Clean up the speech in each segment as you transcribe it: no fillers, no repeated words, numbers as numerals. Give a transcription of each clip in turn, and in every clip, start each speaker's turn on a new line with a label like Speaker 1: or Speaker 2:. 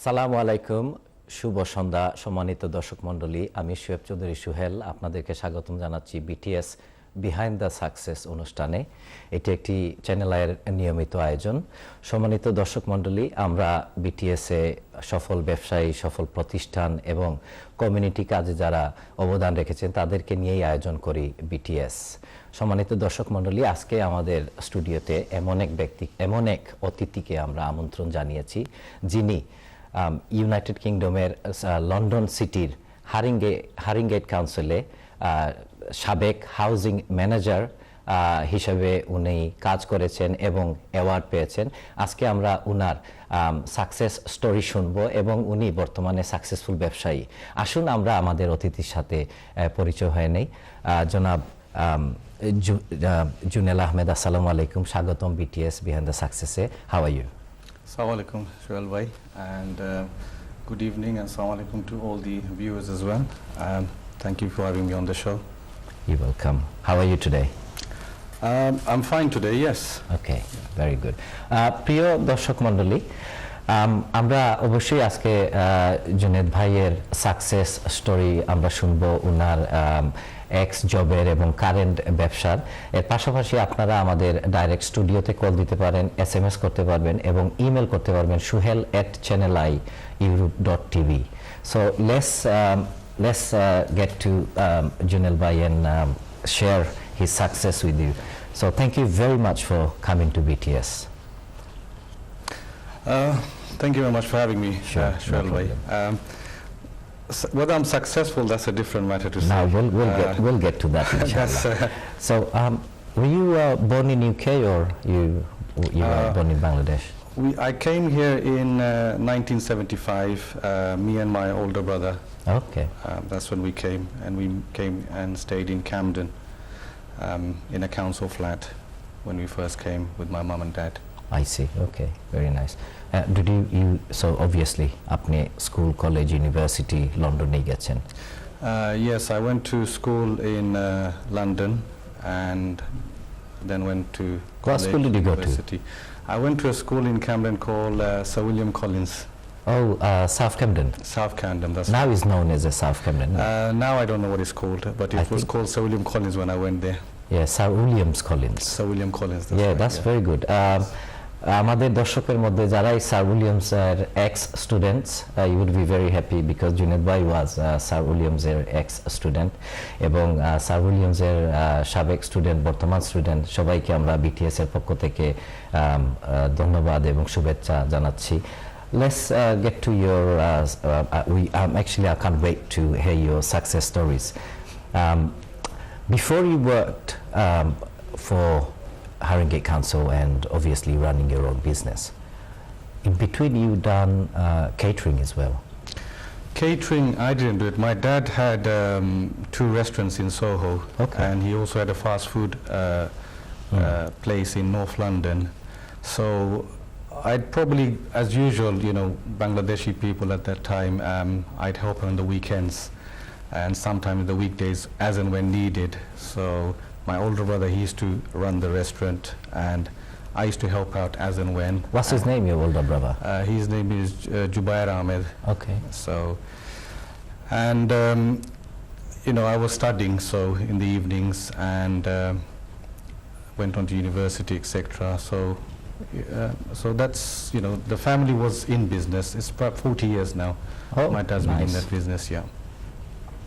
Speaker 1: সালামু আলাইকুম, শুভ সন্ধ্যা সম্মানিত দর্শক মণ্ডলী। আমি শোয়েব চৌধুরী সুহেল আপনাদেরকে স্বাগতম জানাচ্ছি বিটিএস বিহাইন্ড দ্য সাকসেস অনুষ্ঠানে। এটি একটি চ্যানেল আইয়ের নিয়মিত আয়োজন। সম্মানিত দর্শক মণ্ডলী, আমরা বিটিএসে সফল ব্যবসায়ী, সফল প্রতিষ্ঠান এবং কমিউনিটি কাজে যারা অবদান রেখেছেন তাদেরকে নিয়েই আয়োজন করি বিটিএস। সম্মানিত দর্শক মণ্ডলী, আজকে আমাদের স্টুডিওতে এমন এক অতিথিকে আমরা আমন্ত্রণ জানিয়েছি, যিনি ইউনাইটেড কিংডমের লন্ডন সিটির হারিংগেট কাউন্সিলে সাবেক হাউজিং ম্যানেজার হিসেবে উনি কাজ করেছেন এবং অ্যাওয়ার্ড পেয়েছেন। আজকে আমরা উনার সাকসেস স্টোরি শুনব এবং উনি বর্তমানে সাকসেসফুল ব্যবসায়ী। আসুন আমরা আমাদের অতিথির সাথে পরিচয় হয়ে নেই। জনাব জুনেল আহমেদ, আসসালামু আলাইকুম, স্বাগতম বিটিএস বিহাইন্ড দ্য সাকসেসে। How are you?
Speaker 2: Assalamu alaikum, Shoail bhai, and good evening, and assalamu alaikum to all the viewers as well. Thank you for having me on the show.
Speaker 1: You're welcome. How are you today?
Speaker 2: I'm fine today, yes.
Speaker 1: Okay, very good. প্রিয় দর্শক মণ্ডলী, আমরা অবশ্যই আজকে জুনেদ ভাইয়ের success story আমরা শুনবো, উনার এক্স জবের এবং কারেন্ট ব্যবসার। এর পাশাপাশি আপনারা আমাদের ডাইরেক্ট স্টুডিওতে কল দিতে পারেন, SMS করতে পারবেন এবং ইমেল করতে পারবেন suhel@channeleurope.tv. So let's get to Junel bhai and share his success with you. So thank you very much for coming to BTS.
Speaker 2: Thank you very much for having me,
Speaker 1: Sure,
Speaker 2: Shoail
Speaker 1: no
Speaker 2: bhai. Whether I'm successful, that's a different matter to say.
Speaker 1: Now we'll get to that, inshallah. So were you born in UK or you were born in Bangladesh?
Speaker 2: I came here in 1975, me and my older brother.
Speaker 1: Okay.
Speaker 2: That's when we came and stayed in Camden, in a council flat when we first came with my mum and dad.
Speaker 1: I see. Okay, very nice. Did you so obviously apne school, college, university London e gechen?
Speaker 2: Yes, I went to school in London and then went to
Speaker 1: What school did you go to?
Speaker 2: university. I went to a school in Camden called Sir William Collins.
Speaker 1: Oh, South Camden.
Speaker 2: South Camden, that's
Speaker 1: Now is known as a South Camden.
Speaker 2: now I don't know what it's called, but it was called Sir William Collins when I went there.
Speaker 1: Yeah, Sir Williams Collins.
Speaker 2: Sir William Collins. That's
Speaker 1: Yeah,
Speaker 2: right,
Speaker 1: that's very good. আমাদের দর্শকের মধ্যে যারা sir Williams এর ex students, you would be very happy because Junaid ভাই was sir Williams এর ex student এবং sir Williams এর সাবেক স্টুডেন্ট, বর্তমান স্টুডেন্ট, সবাইকে আমরা বিটিএস এর পক্ষ থেকে ধন্যবাদ এবং শুভেচ্ছা জানাচ্ছি। Let's get to your actually I can't wait to hear your success stories. Before you worked for Haringey Council and obviously running your own business, in between you done catering as well.
Speaker 2: Catering, I didn't do it. My dad had 2 restaurants in Soho,
Speaker 1: Okay.
Speaker 2: and he also had a fast food place in North London. So I'd probably, as usual, Bangladeshi people at that time, I'd help on the weekends and sometimes the weekdays as and when needed. So my older brother, he used to run the restaurant and I used to help out as and when.
Speaker 1: What's his name, your older brother?
Speaker 2: His name is Jubair Ahmed.
Speaker 1: Okay.
Speaker 2: So, and I was studying so in the evenings and went on to university, etc. So that's the family was in business. It's about 40 years now.
Speaker 1: Oh,
Speaker 2: my dad's been in
Speaker 1: nice.
Speaker 2: that business, yeah.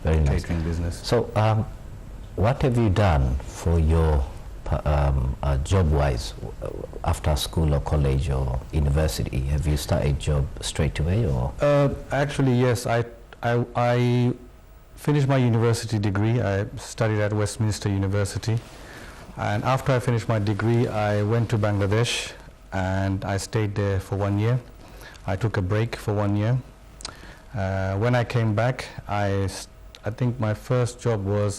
Speaker 1: Very nice.
Speaker 2: Catering business.
Speaker 1: So what have you done for your job-wise after school or college or university? Have you started job straight away or?
Speaker 2: Actually, yes. I finished my university degree. I studied at Westminster University, and after I finished my degree, I went to Bangladesh and I stayed there for 1 year. I took a break for 1 year. When I came back, I think my first job was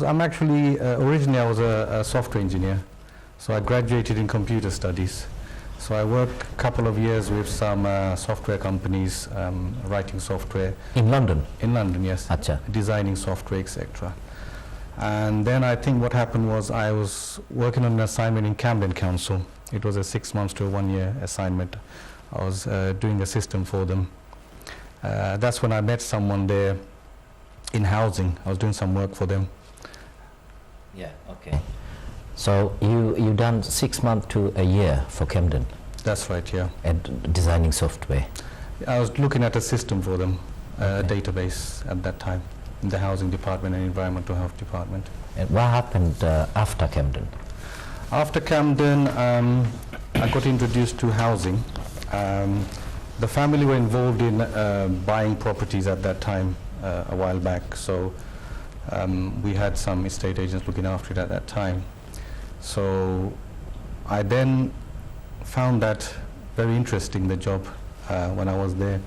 Speaker 2: I'm actually originally I was a software engineer, so I graduated in computer studies. So I worked a couple of years with some software companies, writing software.
Speaker 1: In London?
Speaker 2: In London, yes.
Speaker 1: Acha.
Speaker 2: Designing software, etc. And then I think what happened was I was working on an assignment in Camden Council. It was a 6 months to a 1 year assignment. I was doing a system for them. That's when I met someone there in housing. I was doing some work for them.
Speaker 1: Yeah, okay. So you done 6 months to a year for Camden
Speaker 2: That's right, yeah.
Speaker 1: and designing software.
Speaker 2: I was looking at a system for them, a
Speaker 1: Okay.
Speaker 2: database at that time, in the housing department and environmental health department.
Speaker 1: And what happened after Camden?
Speaker 2: After Camden, I got introduced to housing. The family were involved in buying properties at that time, a while back, so we had some estate agents looking after it at that time. So I then found that very interesting, the job, when I was there.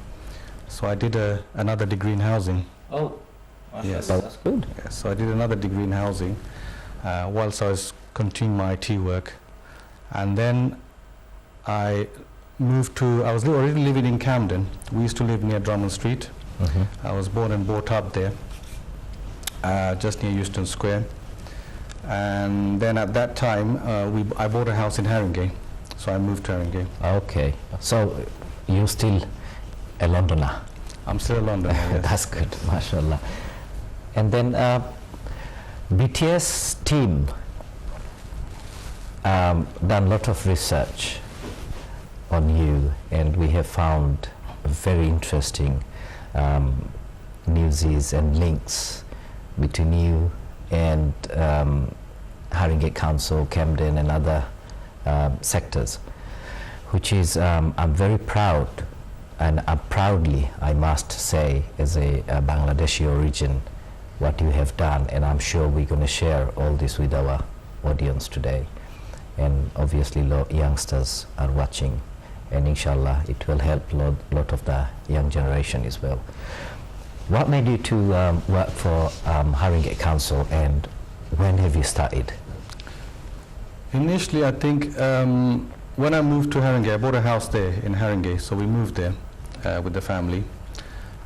Speaker 2: So I did another degree in housing.
Speaker 1: Oh,
Speaker 2: Yes.
Speaker 1: that's good.
Speaker 2: Yes, so I did another degree in housing whilst I was continuing my IT work. And then I I was already living in Camden. We used to live near Drummond Street. I was born and brought up there, just near Euston Square. And then at that time, I bought a house in Haringey, so I moved to Haringey.
Speaker 1: Okay, so you still a Londoner?
Speaker 2: I'm still a Londoner, yes.
Speaker 1: That's good, mashallah. And then BTS team done a lot of research on you, and we have found very interesting newses and links between you and Haringey Council, Camden and other sectors, which is I'm very proud, and proudly I must say, as a Bangladeshi origin, what you have done, and I'm sure we're going to share all this with our audience today, and obviously youngsters are watching, and inshallah it will help lot of the young generation as well. What made you to work for Haringey Council, and when have you started?
Speaker 2: Initially, I think when I moved to Haringey, I bought a house there in Haringey, so we moved there with the family,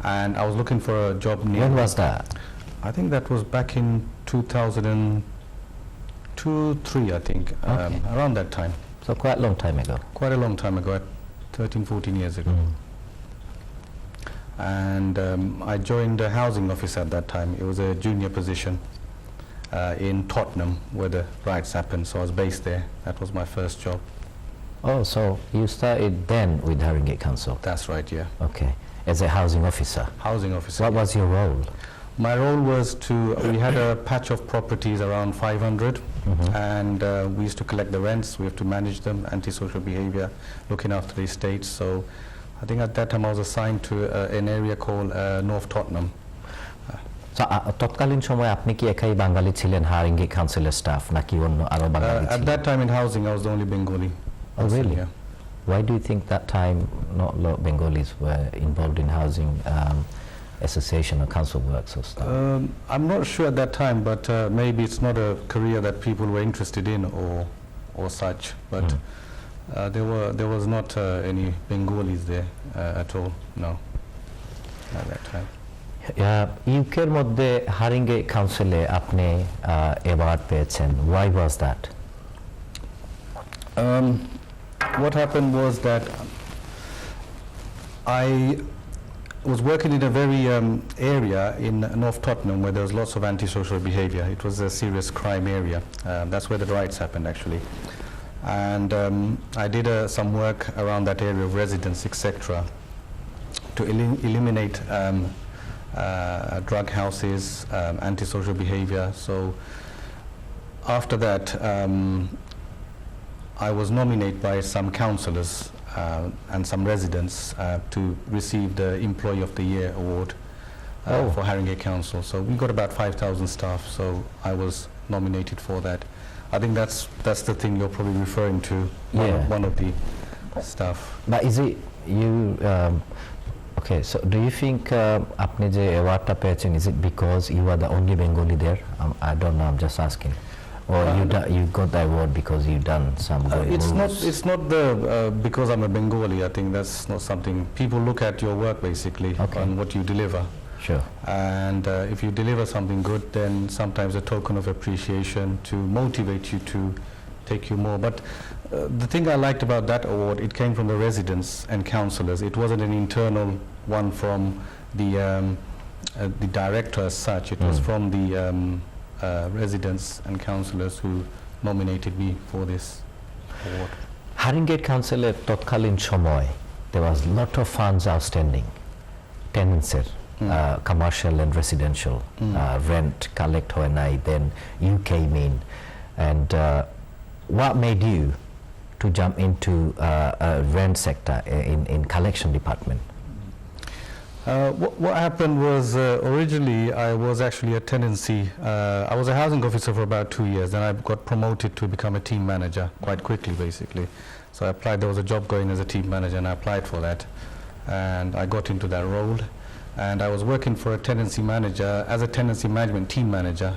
Speaker 2: and I was looking for a job near.
Speaker 1: When was that?
Speaker 2: I think that was back in 2002-03, I think,
Speaker 1: Okay.
Speaker 2: around that time.
Speaker 1: So quite a long time ago.
Speaker 2: Quite a long time ago, 13-14 years ago. And I joined a housing office at that time. It was a junior position in Tottenham, where the riots happened, so I was based there. That was my first job.
Speaker 1: Oh, so you started then with Haringey Council?
Speaker 2: That's right, yeah.
Speaker 1: Okay, as a housing officer.
Speaker 2: Housing officer.
Speaker 1: What was your role?
Speaker 2: My role was we had a patch of properties around 500, and we used to collect the rents, we have to manage them, antisocial behavior, looking after the estates. So I think at that time I was assigned to an area called North Tottenham.
Speaker 1: So তৎকালীন সময় আপনি কি একাই বাঙালি ছিলেন হারিঙ্গি কাউন্সিলের staff নাকি অন্য আরো বাঙালি
Speaker 2: At
Speaker 1: ছিলেন?
Speaker 2: that time in housing I was the only Bengali.
Speaker 1: Oh, really?
Speaker 2: Yeah.
Speaker 1: Why do you think that time not a lot of Bengalis were involved in housing association or council works or stuff?
Speaker 2: I'm not sure at that time, but maybe it's not a career that people were interested in or such. But there was not any Bengalis there at all. No, at that time.
Speaker 1: ইউকের মধ্যে হারিঙ্গে কাউন্সিলে আপনি award পেয়েছেন. Why was that?
Speaker 2: What happened was that I was working in a very area in North Tottenham where there was lots of antisocial behavior. It was a serious crime area. That's where the riots happened, actually. And I did some work around that area of residents, etc., to eliminate drug houses, antisocial behavior. So after that, I was nominated by some councillors and some residents to receive the Employee of the Year award for Haringey Council. So we got about 5,000 staff, so I was nominated for that. I think that's the thing you're probably referring to, one of the staff.
Speaker 1: But is it you? Okay, so do you think আপনি যে অ্যাওয়ার্ডটা পেয়েছেন, is it because you are the only Bengali there? I don't know, I'm just asking. Or you got the award because you done some good moves?
Speaker 2: It's not the because I'm a Bengali. I think that's not something people look at your work basically on what you deliver.
Speaker 1: Sure.
Speaker 2: And if you deliver something good, then sometimes a token of appreciation to motivate you to take you more. But the thing I liked about that award, it came from the residents and councillors. It wasn't an internal one from the director as such. It was from the residents and councillors who nominated me for this award.
Speaker 1: হারিঙ্গেট কাউন্সিলের তৎকালীন সময় there was lot of funds outstanding, tenancies, commercial and residential, rent collect হয় নাই, then you came in, and what made you to jump into rent sector in collection department?
Speaker 2: What happened was originally I was actually a tenancy, I was a housing officer for about 2 years, then I got promoted to become a team manager quite quickly basically. So I applied, there was a job going as a team manager and I applied for that and I got into that role and I was working for a tenancy manager as a tenancy management team manager.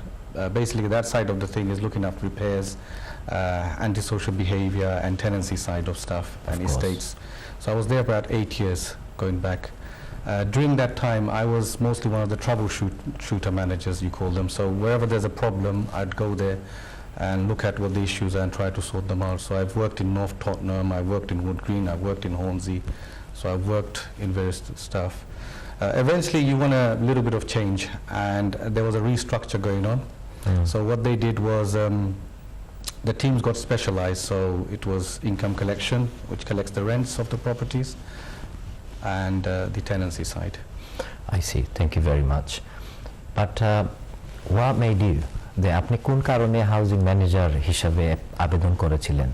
Speaker 2: Basically that side of the thing is looking after repairs, antisocial behavior and tenancy side of stuff and estates. So I was there about 8 years going back. During that time, I was mostly one of the troubleshooter managers, you call them. So wherever there's a problem, I'd go there and look at what the issues are and try to sort them out. So I've worked in North Tottenham, I've worked in Wood Green, I've worked in Hornsey. So I've worked in various stuff. Eventually, you want a little bit of change, and there was a restructure going on. So what they did was the teams got specialized. So it was income collection, which collects the rents of the properties, and the tenancy side.
Speaker 1: I see. Thank you very much. But what made you? যে আপনি কোন কারণে housing manager হিসাবে আবেদন করেছিলেন?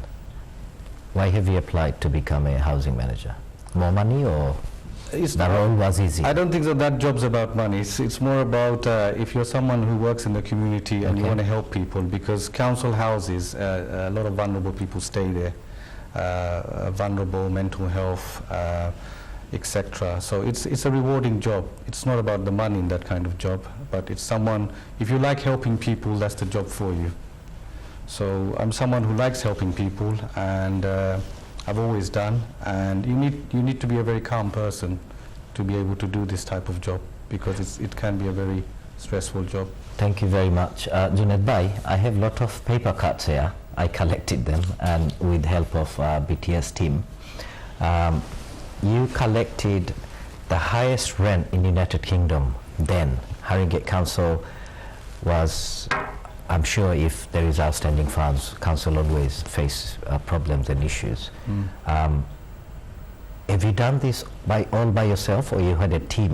Speaker 1: Why have you applied to become a housing manager? More money or the role was easy?
Speaker 2: I don't think so. That job's about money. It's more about if you're someone who works in the community and you want to help people, because council houses, a lot of vulnerable people stay there, vulnerable mental health, etc. So it's a rewarding job. It's not about the money in that kind of job, but it's someone, if you like helping people, that's the job for you. So I'm someone who likes helping people, and I've always done, and you need to be a very calm person to be able to do this type of job, because it can be a very stressful job.
Speaker 1: Thank you very much. Junaid Bhai, I have lot of paper cuts here. I collected them and with help of BTS team. You collected the highest rent in the United Kingdom then. Haringey Council was, I'm sure if there is outstanding funds, council always face problems and issues. Have you done this all by yourself, or you had a team?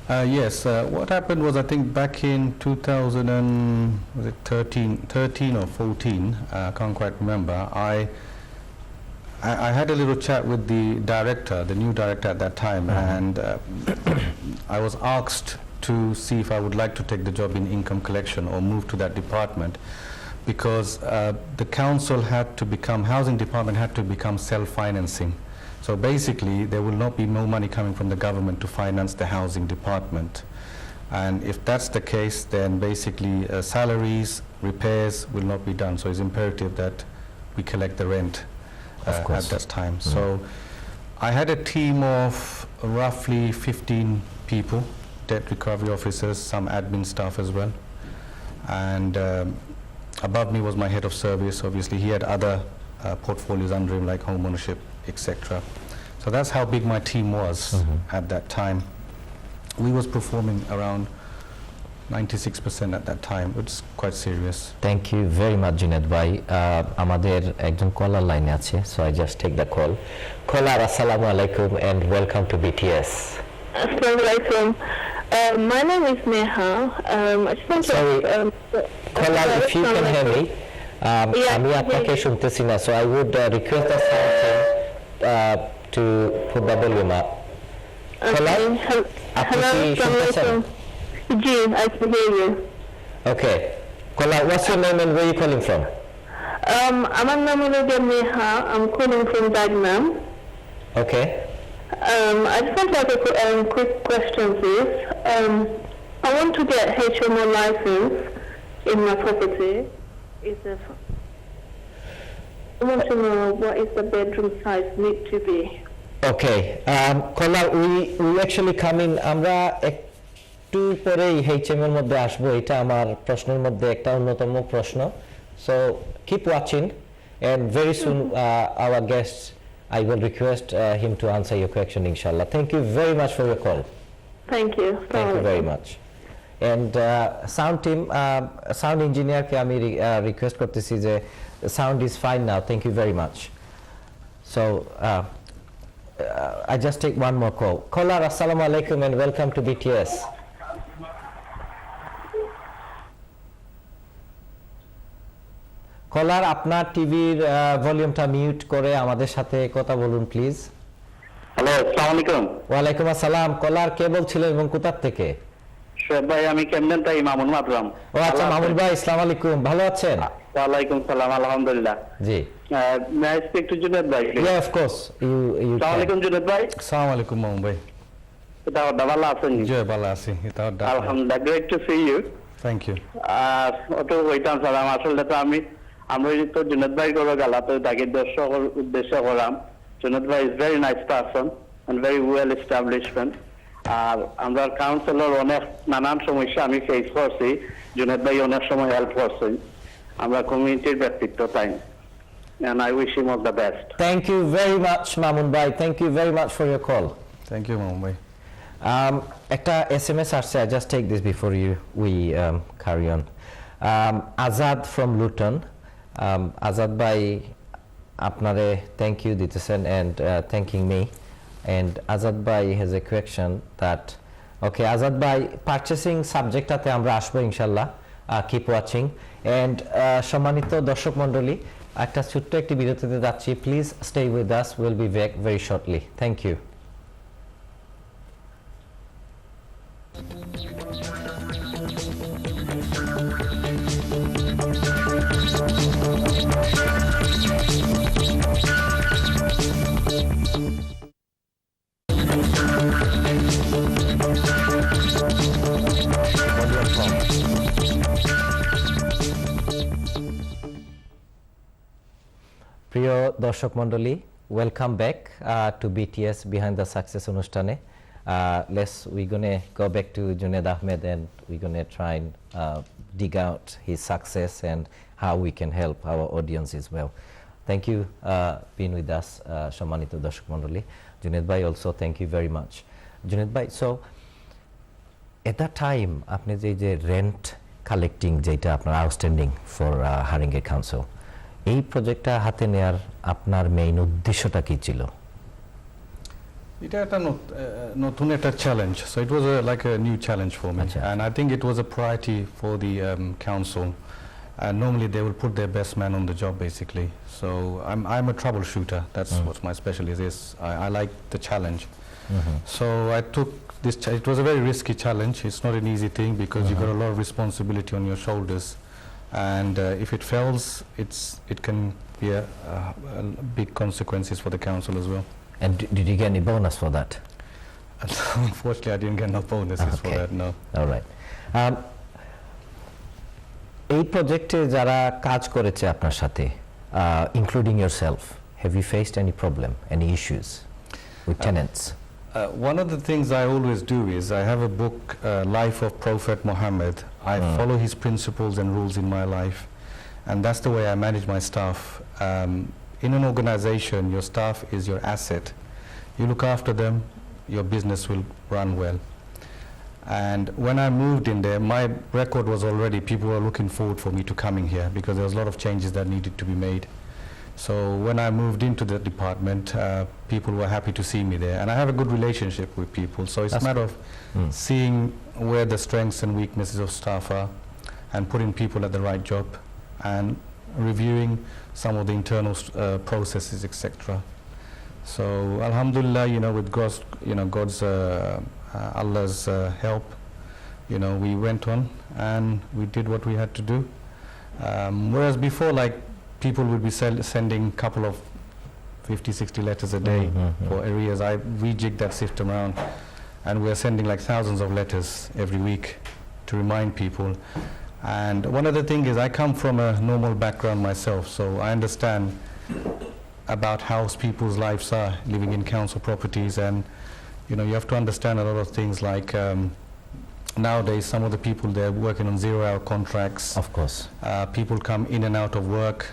Speaker 2: Yes, what happened was, I think back in 2013 or 14, I can't quite remember, I had a little chat with the director, the new director at that time, and I was asked to see if I would like to take the job in income collection or move to that department, because the council had to become, housing department had to become self-financing. So basically, there will not be no money coming from the government to finance the housing department. And if that's the case, then basically salaries, repairs will not be done. So it's imperative that we collect the rent at that time. So I had a team of roughly 15 people, debt recovery officers, some admin staff as well. And above me was my head of service. Obviously, he had other portfolios under him, like home ownership, etc. So that's how big my team was at that time. We was performing around 96% at that time. It's quite serious.
Speaker 1: Thank you very much, Junaid Bhai. আমাদের একজন কলার লাইনে আছে, so I just take the call. Caller, assalamu alaikum and welcome to BTS.
Speaker 3: Assalamu alaikum. My name is Neha. I just want to...
Speaker 1: Sorry, caller, if you can hear me, আমি আপনাকে শুনতেছি না, so I would request the sound team to put the volume up. Caller, আপনি কি শুনতেছেন?
Speaker 3: Ji, I can hear you.
Speaker 1: Okay. Caller, what's your name and where are you calling from?
Speaker 3: আমার নাম হলো Neha. I'm calling from Dagenham.
Speaker 1: Okay.
Speaker 3: I just want to have a quick question, please. I want to get HMO license in my property. I want to know what is the bedroom size need to be.
Speaker 1: Okay. Caller, we actually come in. আমরা একটু পরেই HM এর মধ্যে আসবো। এটা আমার প্রশ্নের মধ্যে একটা অন্যতম প্রশ্ন। So keep watching, and very soon our guest, I will request him to answer your question, inshallah. Thank you very much for your call.
Speaker 3: Thank you.
Speaker 1: Thank you very much. And sound team, sound engineer ke ami request kortechi je sound is fine now. Thank you very much. So I just take one more call. Caller, assalamu alaikum and welcome to BTS. Caller, আপনার টিভির ভলিউমটা mute করে আমাদের সাথে কথা বলুন please.
Speaker 4: Hello, আসসালামু আলাইকুম।
Speaker 1: ওয়ালাইকুম আসসালাম। কলার কে বলছিলেন এবং কোথা থেকে?
Speaker 4: শোয়েব ভাই, আমি কেমন তাই মামুন মাতলাম।
Speaker 1: ও আচ্ছা, মামুন ভাই, আসসালামু আলাইকুম, ভালো আছেন?
Speaker 4: ওয়ালাইকুম সালাম, আলহামদুলিল্লাহ।
Speaker 1: জি।
Speaker 4: May I speak to Junaid ভাই?
Speaker 1: Yeah, of course. You
Speaker 4: আসসালামু আলাইকুম জুনেদ ভাই।
Speaker 2: Assalamu alaikum, Mamun bhai.
Speaker 4: এটা ভালো আছেন?
Speaker 2: জি, ভালো আছি। এটা
Speaker 4: আলহামদুলিল্লাহ, great to see you.
Speaker 2: Thank you.
Speaker 4: অত ওইটাম সালাম। আসলে তো আমরা তো জুনেদ ভাই করে গেল, তো তাকে দর্শকের উদ্দেশ্যে করলাম। জুনেদ ভাই is very nice person and very well establishment. আর আমরা কাউন্সিলর অনেক নানান সমস্যা আমি ফেস করছি, জুনেদ ভাই অনেক সময় হেল্প করছেন। আমরা কমিউনিটির ব্যক্তিত্ব তাই, and I wish him all the best.
Speaker 1: Thank you very much, Mamun bhai. Thank you very much for your call.
Speaker 2: Thank you, Mamun bhai.
Speaker 1: একটা SMS আসছে, I just take this before we carry on. Azad from Luton. Azad bhai আপনারে thank you দিতেছেন and thanking me, and Azad bhai has a question that okay, Azad bhai, purchasing subjectটাতে আমরা আসবো ইনশাআল্লাহ, keep watching, and সম্মানিত দর্শক মণ্ডলী, একটা ছোট্ট একটি বিরতিতে যাচ্ছি, please stay with us, we'll be back very shortly. Thank you. প্রিয় দর্শক মণ্ডলী, welcome back two BTS behind the success অনুষ্ঠানে। we're gonna go back to Junaid Ahmed and we're gonna try and dig out his success and how we can help our audience as well. Thank you being with us, সম্মানিত দর্শক মণ্ডলী। Junaid bhai also, thank you very much. Junaid bhai, so at that time আপনি যে rent collecting যেটা আপনার outstanding for Haringey Council, এই প্রজেক্টটা হাতে নেয়ার আপনার মেইন উদ্দেশ্যটা কি ছিল?
Speaker 2: এটা একটা নতুন একটা challenge, so it was like a new challenge for me.
Speaker 1: Achha.
Speaker 2: And I think it was a priority for the council, and normally they will put their best man on the job basically. So I'm a troubleshooter, that's what my specialty is. I like the challenge. So I took this it was a very risky challenge. It's not an easy thing because you've got a lot of responsibility on your shoulders, and if it fails, it can be a big consequences for the council as well.
Speaker 1: And did you get any bonus for that?
Speaker 2: Unfortunately, I didn't get no bonuses for that, no.
Speaker 1: All right. এই প্রজেক্টে যারা কাজ করেছে আপনার সাথে, including yourself, have you faced any problem, any issues with tenants?
Speaker 2: One of the things I always do is I have a book, Life of Prophet Muhammad. I follow his principles and rules in my life, and that's the way I manage my staff. In an organization, your staff is your asset. You look after them, your business will run well. And when I moved in there, my record was already, people were looking forward for me to coming here because there was a lot of changes that needed to be made. So when I moved into the department, people were happy to see me there, and I have a good relationship with people. So it's a matter of seeing where the strengths and weaknesses of staff are, and putting people at the right job, and reviewing some of the internal processes, etc. So alhamdulillah, with God's Allah's help, we went on and we did what we had to do. Whereas before, like, people would be sending a couple of 50-60 letters a day for arrears. I rejigged that system around, and we're sending like thousands of letters every week to remind people. And one other thing is I come from a normal background myself, so I understand about how people's lives are living in council properties, and you have to understand a lot of things like nowadays some of the people they're working on 0-hour contracts.
Speaker 1: Of course.
Speaker 2: People come in and out of work,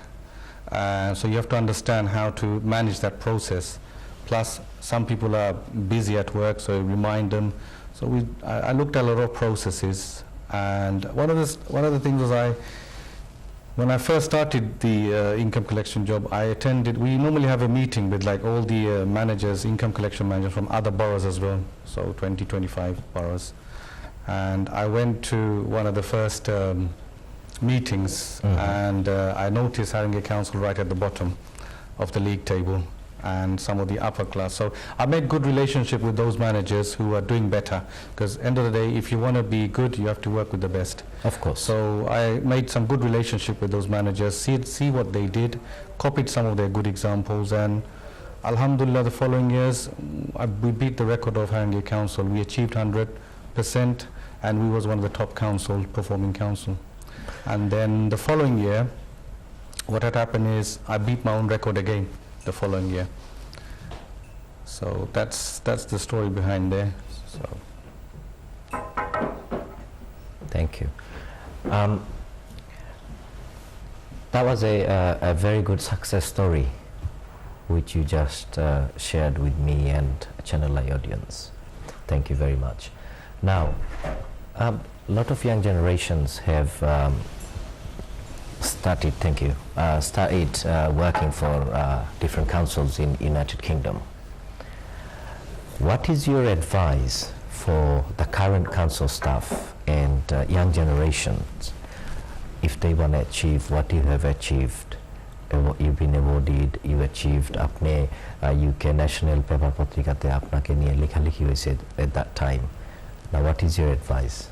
Speaker 2: so you have to understand how to manage that process. Plus, some people are busy at work, so you remind them. So I looked at a lot of processes, and one of the things was when I first started the income collection job, I attended. We normally have a meeting with like all the managers, income collection managers from other boroughs as well, so 20-25 boroughs. And I went to one of the first meetings, and I noticed Haringey Council right at the bottom of the league table, and some of the upper class. So I made good relationship with those managers who are doing better, because end of the day, if you want to be good, you have to work with the best.
Speaker 1: Of course.
Speaker 2: So I made some good relationship with those managers, see what they did, copied some of their good examples, and alhamdulillah, the following years, we beat the record of Haringey Council. We achieved 100%, and we was one of the top performing council. And then the following year, what had happened is I beat my own record again the following year. So that's the story behind there. So
Speaker 1: thank you. That was a very good success story which you just shared with me and Channel I audience. Thank you very much. Now, a lot of young generations have started working for different councils in United Kingdom. What is your advice for the current council staff and young generations if they want to achieve what you have achieved? You've been awarded, you achieved, apne UK national paper patrikate apnake niye likhalikhi hoyse at that time. Now what is your advice?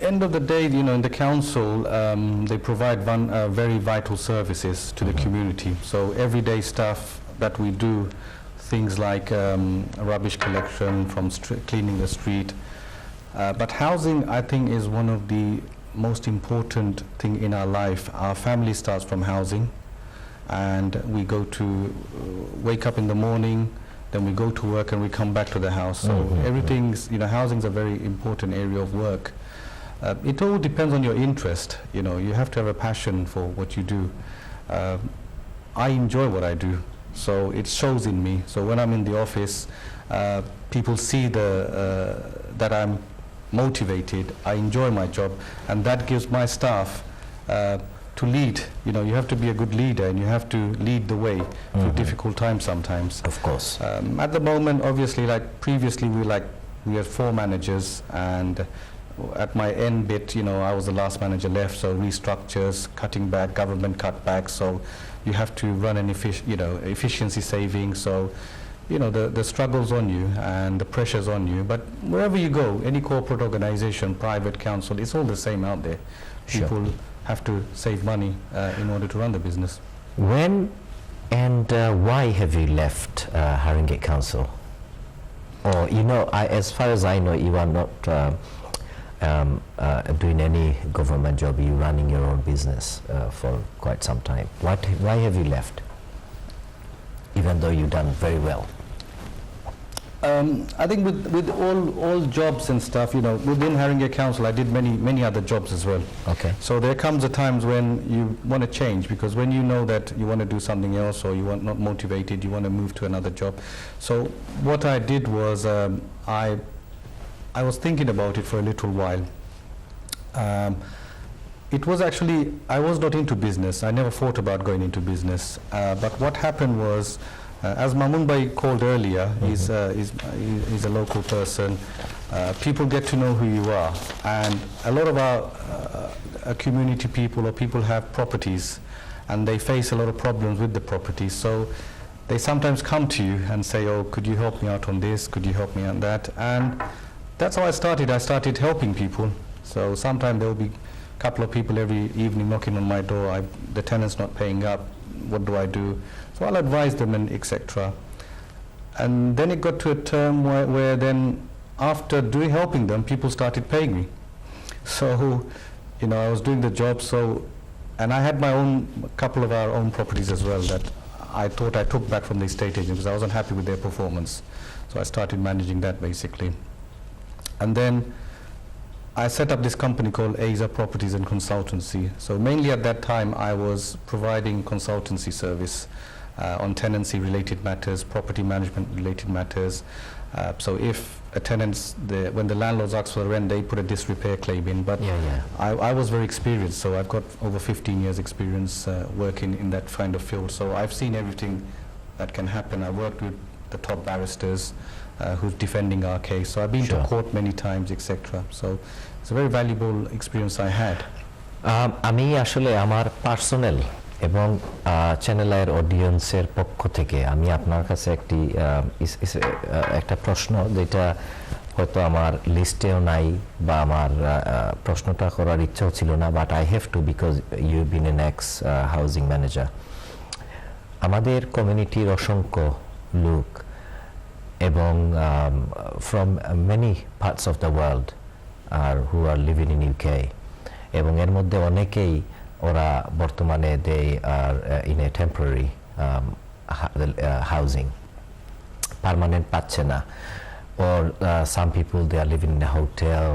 Speaker 2: End of the day, in the council, they provide very vital services to the community. So everyday stuff that we do, things like rubbish collection, from cleaning the street. But housing, I think, is one of the most important thing in our life. Our family starts from housing, and we wake up in the morning, then we go to work and we come back to the house. So everything's, housing's a very important area of work. It all depends on your interest. You have to have a passion for what you do. I enjoy what I do, so it shows in me. So when I'm in the office, people see that I'm motivated. I enjoy my job, and that gives my staff to lead. You have to be a good leader, and you have to lead the way through difficult times sometimes.
Speaker 1: Of course.
Speaker 2: At the moment, obviously, like previously, we had 4 managers, and at my end bit, I was the last manager left, so restructures, cutting back, government cutbacks, so you have to run an efficiency saving, so the struggle's on you and the pressure's on you. But wherever you go, any corporate organization, private council, it's all the same out there.
Speaker 1: Sure.
Speaker 2: People have to save money in order to run the business.
Speaker 1: When and why have you left Haringey Council? Or as far as I know, you are not doing any government job. You're running your own business for quite some time. Why have you left, even though you've done very well?
Speaker 2: I think with all jobs and stuff, within Haringey Council, I did many other jobs as well.
Speaker 1: Okay.
Speaker 2: So there comes a times when you want to change, because when you know that you want to do something else, or you want not motivated, you want to move to another job. So what I did was I was thinking about it for a little while. It was actually, I was not into business. I never thought about going into business. But what happened was, as Mamun Bhai called earlier, he's a local person. People get to know who you are, and a lot of our community people or people have properties, and they face a lot of problems with the properties. So they sometimes come to you and say, "Oh, could you help me out on this? Could you help me on that?" And that's how I started. I started helping people. So sometimes there will be a couple of people every evening knocking on my door. The tenant's not paying up. What do I do? So I'll advise them and etc. And then it got to a term where then after helping them, people started paying me. So, I was doing the job. So, and I had a couple of our own properties as well that I thought I took back from the estate agent because I wasn't happy with their performance. So I started managing that basically. And then I set up this company called Aza Properties and Consultancy. So mainly at that time I was providing consultancy service on tenancy related matters, property management related matters. So if a tenant's, when the landlords ask for rent, they put a disrepair claim in. But I was very experienced, so I've got over 15 years experience working in that kind of field. So I've seen everything that can happen. I worked with the top barristers who's defending our case. So I've been to court many times, etc. So it's a very valuable experience I had.
Speaker 1: আমি আসলে আমার personal এবং channel আইয়ের অডিয়েন্সের পক্ষ থেকে আমি আপনার কাছে একটা প্রশ্ন যেটা হয়তো আমার লিস্টেও নাই বা আমার প্রশ্নটা করার ইচ্ছাও ছিল না, but I have to because you been an ex housing manager. আমাদের কমিউনিটির অসংখ্য লোক এবং from many parts of the world আর who are living in UK, এবং এর মধ্যে অনেকেই ওরা বর্তমানে they are in a temporary housing, permanent পাচ্ছে না, or some people they are living in a hotel,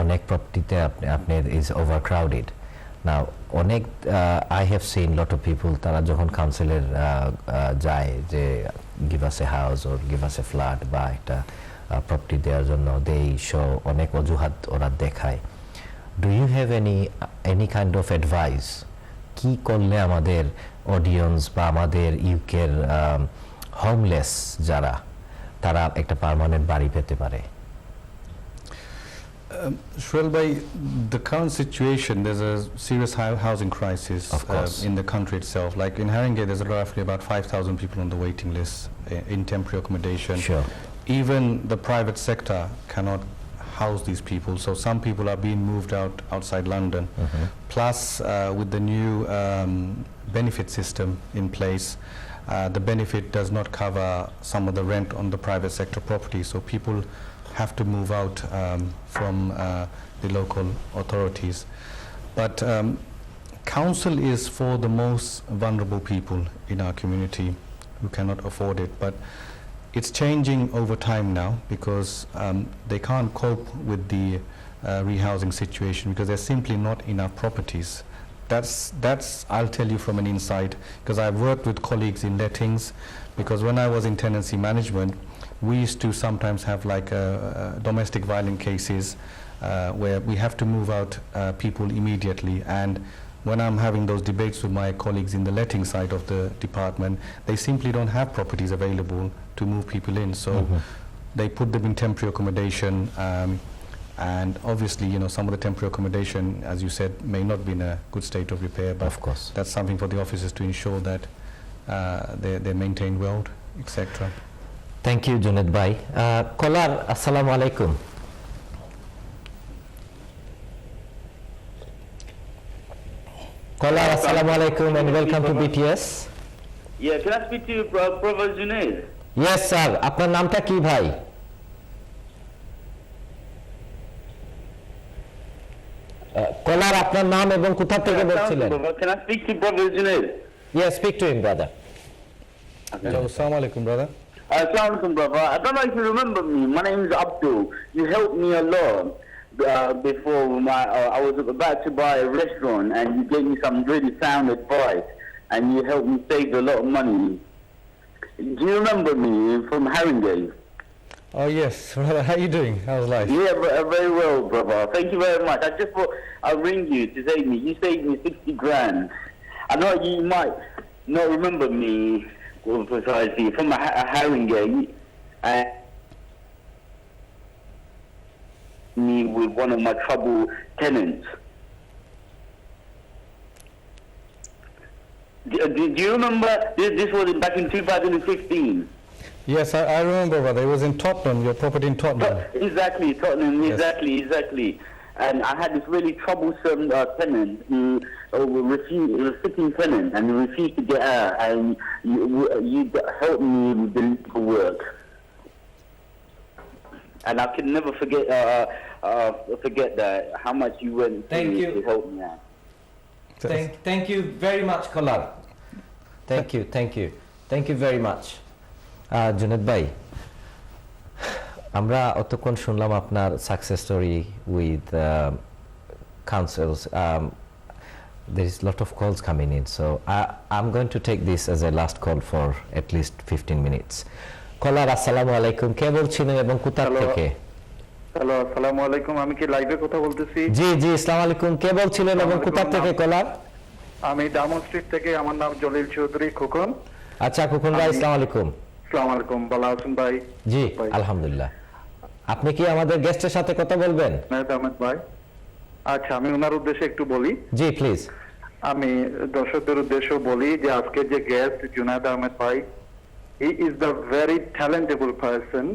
Speaker 1: অনেক প্রপার্টিতে আপনার is overcrowded. Now অনেক I have seen lot of people তারা যখন কাউন্সিলের যায় যে give us a house or give us a flat বা একটা প্রপার্টি দেওয়ার জন্য they show অনেক অজুহাত ওরা দেখায়। Do you have any kind of advice কি করলে আমাদের অডিয়েন্স বা আমাদের ইউকের হোমলেস যারা তারা একটা পার্মানেন্ট বাড়ি পেতে পারে?
Speaker 2: Shwel bhai, the current situation, there's a serious housing crisis in the country itself. Like in Haringey, there's roughly about 5,000 people on the waiting list in temporary accommodation.
Speaker 1: Sure.
Speaker 2: Even the private sector cannot house these people, so some people are being moved outside London. Plus with the new benefit system in place, the benefit does not cover some of the rent on the private sector property, so people have to move out from the local authorities. But council is for the most vulnerable people in our community who cannot afford it. But it's changing over time now because they can't cope with the rehousing situation because there's simply not enough properties. That's I'll tell you from an insight, because I've worked with colleagues in lettings, because when I was in tenancy management we used to sometimes have like domestic violence cases where we have to move out people immediately, and when I'm having those debates with my colleagues in the letting side of the department, they simply don't have properties available to move people in, so they put them in temporary accommodation. And obviously, you know, some of the temporary accommodation, as you said, may not be in a good state of repair, but
Speaker 1: of course
Speaker 2: that's something for the officers to ensure that they're maintained well, etc.
Speaker 1: Thank you, Junaid bhai. Caller, assalamu alaikum. Caller, assalamu alaikum and welcome to BTS.
Speaker 4: Yeah, can I speak to Brother Junaid?
Speaker 1: Yes, sir. আপনার নামটা কি ভাই? কলার আপনার নাম এবং কোথা থেকে বলছিলেন?
Speaker 4: Can I speak to Brother Junaid?
Speaker 1: Yes, speak to him, brother.
Speaker 2: Hello, assalamu alaikum, brother.
Speaker 4: Assalamu alaikum, brother. I don't know if you remember me. My name is Abdul. You helped me a lot before I was about to buy a restaurant, and you gave me some really sound advice, and you helped me save a lot of money. Do you remember me from Haringey?
Speaker 2: Oh yes, brother. How are you doing? How's life?
Speaker 4: Yeah, very well, brother. Thank you very much. I just thought I'd ring you to save me. You saved me 60 grand. I know you might not remember me precisely from Haringey. Me with one of my trouble tenants. Do you remember? This was back in 2015.
Speaker 2: Yes, I remember, brother. It was in Tottenham, your property in Tottenham.
Speaker 4: Exactly, Tottenham,
Speaker 2: Yes.
Speaker 4: exactly. And I had this really troublesome tenant who was sitting tenant, and he refused to get out, and you helped me with the legal work. And I can never forget that, how much you went
Speaker 1: Thank
Speaker 4: through
Speaker 1: you.
Speaker 4: to help me out.
Speaker 1: Thank you very much, caller. Thank you very much. Juned ভাই, আমরা অতক্ষণ শুনলাম আপনার success story with councils. There is a lot of calls coming in, so I'm going to take this as a last call for at least 15 minutes. Caller, assalamu alaikum. কে বলছিলেন এবং কোথা থেকে?
Speaker 5: Hello, আসসালামু আলাইকুম। আমি কি লাইভে কথা বলতেছি?
Speaker 1: জি জি, আসসালামু আলাইকুম। কে বলছিলেন এবং কোথা থেকে কলার?
Speaker 5: আমি ডায়মন্ড স্ট্রিট থেকে, আমার নাম জলিল চৌধুরী খোকন।
Speaker 1: আচ্ছা খোকন ভাই, আসসালামু আলাইকুম।
Speaker 5: আসসালামু আলাইকুম, ভালো আছেন ভাই?
Speaker 1: জি আলহামদুলিল্লাহ। আপনি কি আমাদের গেস্টের সাথে কথা বলবেন?
Speaker 5: মেহমুদ আহমেদ ভাই। আচ্ছা, আমি ওনার উদ্দেশ্যে একটু বলি।
Speaker 1: জি প্লিজ।
Speaker 5: আমি দর্শকদের উদ্দেশ্যে বলি যে আজকে যে গেস্ট জুনায়েদ আহমেদ ভাই, he is the very talented person,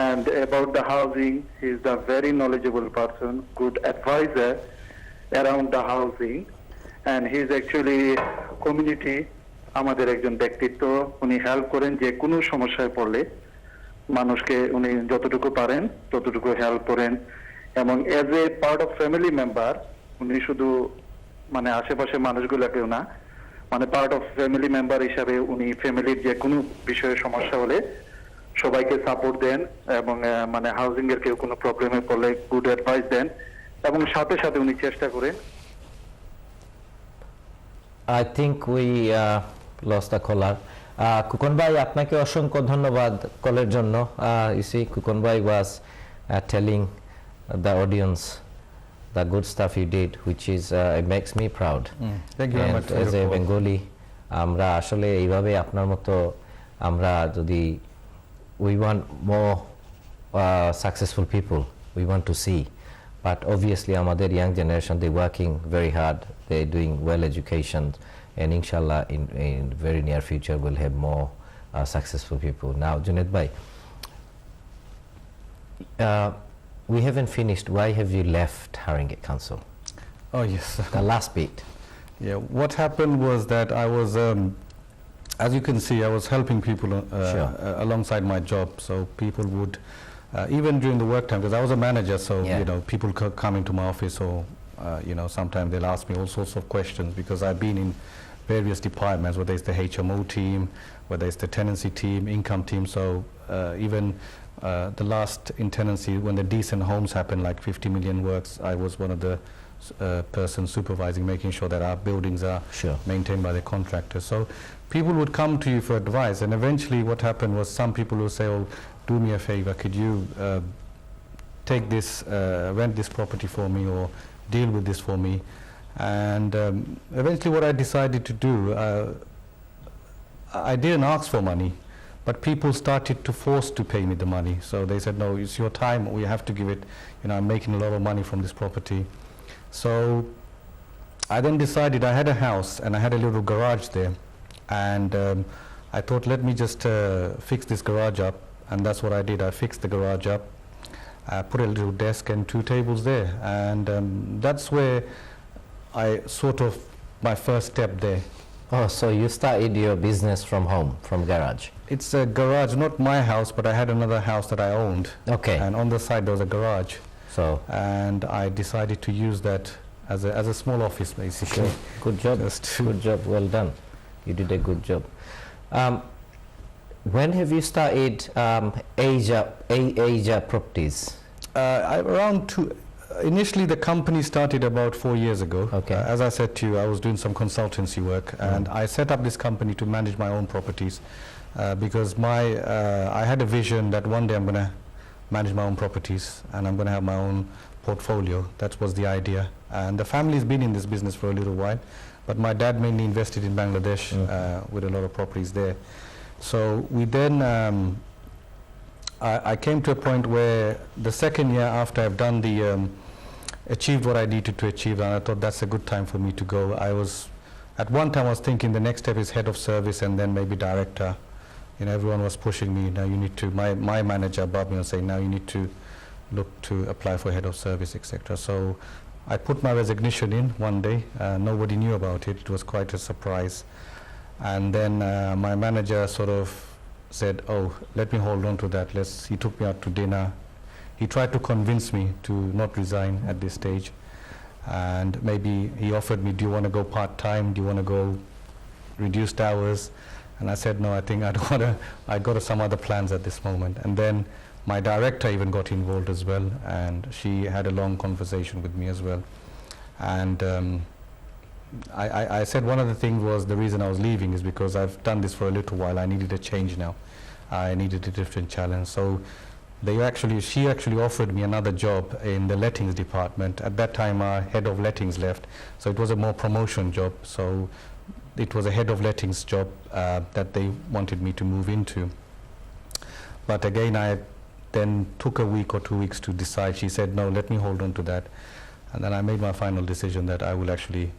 Speaker 5: and about the housing he is the very knowledgeable person, good advisor around the housing, and he is actually community আমাদের একজন ব্যক্তিত্ব। উনি হেল্প করেন যে কোনো সমস্যায় পড়লে মানুষকে উনি যতটুকু পারেন ততটুকু হেল্প করেন, এবং as a part of family member উনি শুধু মানে আশেপাশে মানুষগুলোকেও না, মানে পার্ট অফ ফ্যামিলি মেম্বার হিসাবে উনি ফ্যামিলির যে কোনো বিষয়ে সমস্যা হলে সবাইকে সাপোর্ট দেন, এবং মানে হাউজিং এর কেউ কোনো প্রবলেমে পড়লে গুড অ্যাডভাইস দেন, এবং সাথে সাথে উনি চেষ্টা করেন।
Speaker 1: I think we lost the caller. Kukon bhai, আপনাকে অসংখ্য ধন্যবাদ কলের জন্য। You see, Kukon bhai was telling the audience the good stuff he did, which is it makes me proud.
Speaker 2: Thank you very much.
Speaker 1: As a Bengali, আমরা আসলে এইভাবে আপনার মতো আমরা যদি we want more successful people, we want to see, but obviously আমাদের young generation, they working very hard, they doing well education, and inshallah in very near future we'll have more successful people. Now Junaid bhai, we haven't finished. Why have you left Haringey Council?
Speaker 2: Oh yes.
Speaker 1: The last bit.
Speaker 2: Yeah, what happened was that I was, as you can see, I was helping people
Speaker 1: Sure.
Speaker 2: Alongside my job. So people would, even during the work time, because I was a manager, so
Speaker 1: Yeah.
Speaker 2: you know, people come into my office, or you know, sometimes they'll ask me all sorts of questions, because I've been in various departments, whether it's the HMO team, whether it's the tenancy team, income team. So even the last in tenancy, when the decent homes happened, like 50 million works, I was one of the persons supervising, making sure that our buildings are
Speaker 1: Sure.
Speaker 2: maintained by the contractors. So people would come to you for advice, and eventually what happened was some people would say, oh, do me a favor, could you take this, rent this property for me, or deal with this for me? And eventually what I decided to do, I didn't ask for money, but people started to force to pay me the money. So they said, no, it's your time, we have to give it, you know, I'm making a lot of money from this property. So I then decided, I had a house and I had a little garage there, and I thought, let me just fix this garage up, and that's what I did. I fixed the garage up, I put a little desk and 2 tables there, and that's where I sort of, my first step there.
Speaker 1: Oh, so you started your business from home, from garage.
Speaker 2: It's a garage, not my house, but I had another house that I owned.
Speaker 1: Okay.
Speaker 2: And on the side there was a garage.
Speaker 1: So
Speaker 2: And I decided to use that as a small office, basically.
Speaker 1: good job.
Speaker 2: Just
Speaker 1: Good job. Well done. You did a good job. When have you started Asia Properties?
Speaker 2: Around initially the company started about 4 years ago.
Speaker 1: Okay.
Speaker 2: As I said to you, I was doing some consultancy work, and I set up this company to manage my own properties, because I had a vision that one day I'm going to manage my own properties and I'm going to have my own portfolio. That was the idea. And the family's been in this business for a little while, but my dad mainly invested in Bangladesh with a lot of properties there. So we then I came to a point where the second year after I've done the achieved what I needed to achieve, and I thought that's a good time for me to go. At one time I was thinking the next step is head of service and then maybe director. You know, everyone was pushing me, now you need to, my manager above me was saying, now you need to look to apply for head of service, etc. So I put my resignation in one day. Nobody knew about it. It was quite a surprise. And then my manager sort of said, oh, let me hold on to that. He took me out to dinner. He tried to convince me to not resign at this stage. And maybe he offered me, do you want to go part-time? Do you want to go reduced hours? And I said, no, I think I don't want to. I got some other plans at this moment. And then My director even got involved as well, and she had a long conversation with me as well. And I said one of the things was the reason I was leaving is because I've done this for a little while. I needed a change now. I needed a different challenge. So she actually offered me another job in the lettings department. At that time, our head of lettings left, so it was a more promotion job. So it was a head of lettings job that they wanted me to move into. But again, I then took a week or 2 weeks to decide. She said, no, let me hold on to that. And then I made my final decision that I will actually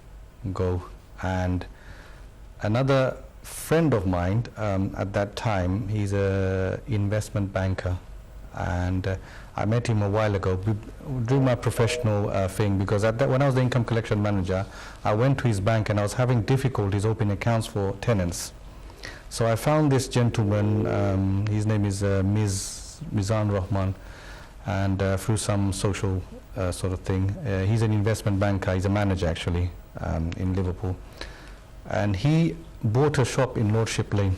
Speaker 2: go. And another friend of mine at that time, he's a investment banker, and I met him a while ago during my professional thing, because when I was the income collection manager, I went to his bank and I was having difficulties opening accounts for tenants. So I found this gentleman, his name is Mizan Rahman, and through some social sort of thing, he's an investment banker, he's a manager actually in Liverpool, and he bought a shop in Lordship Lane,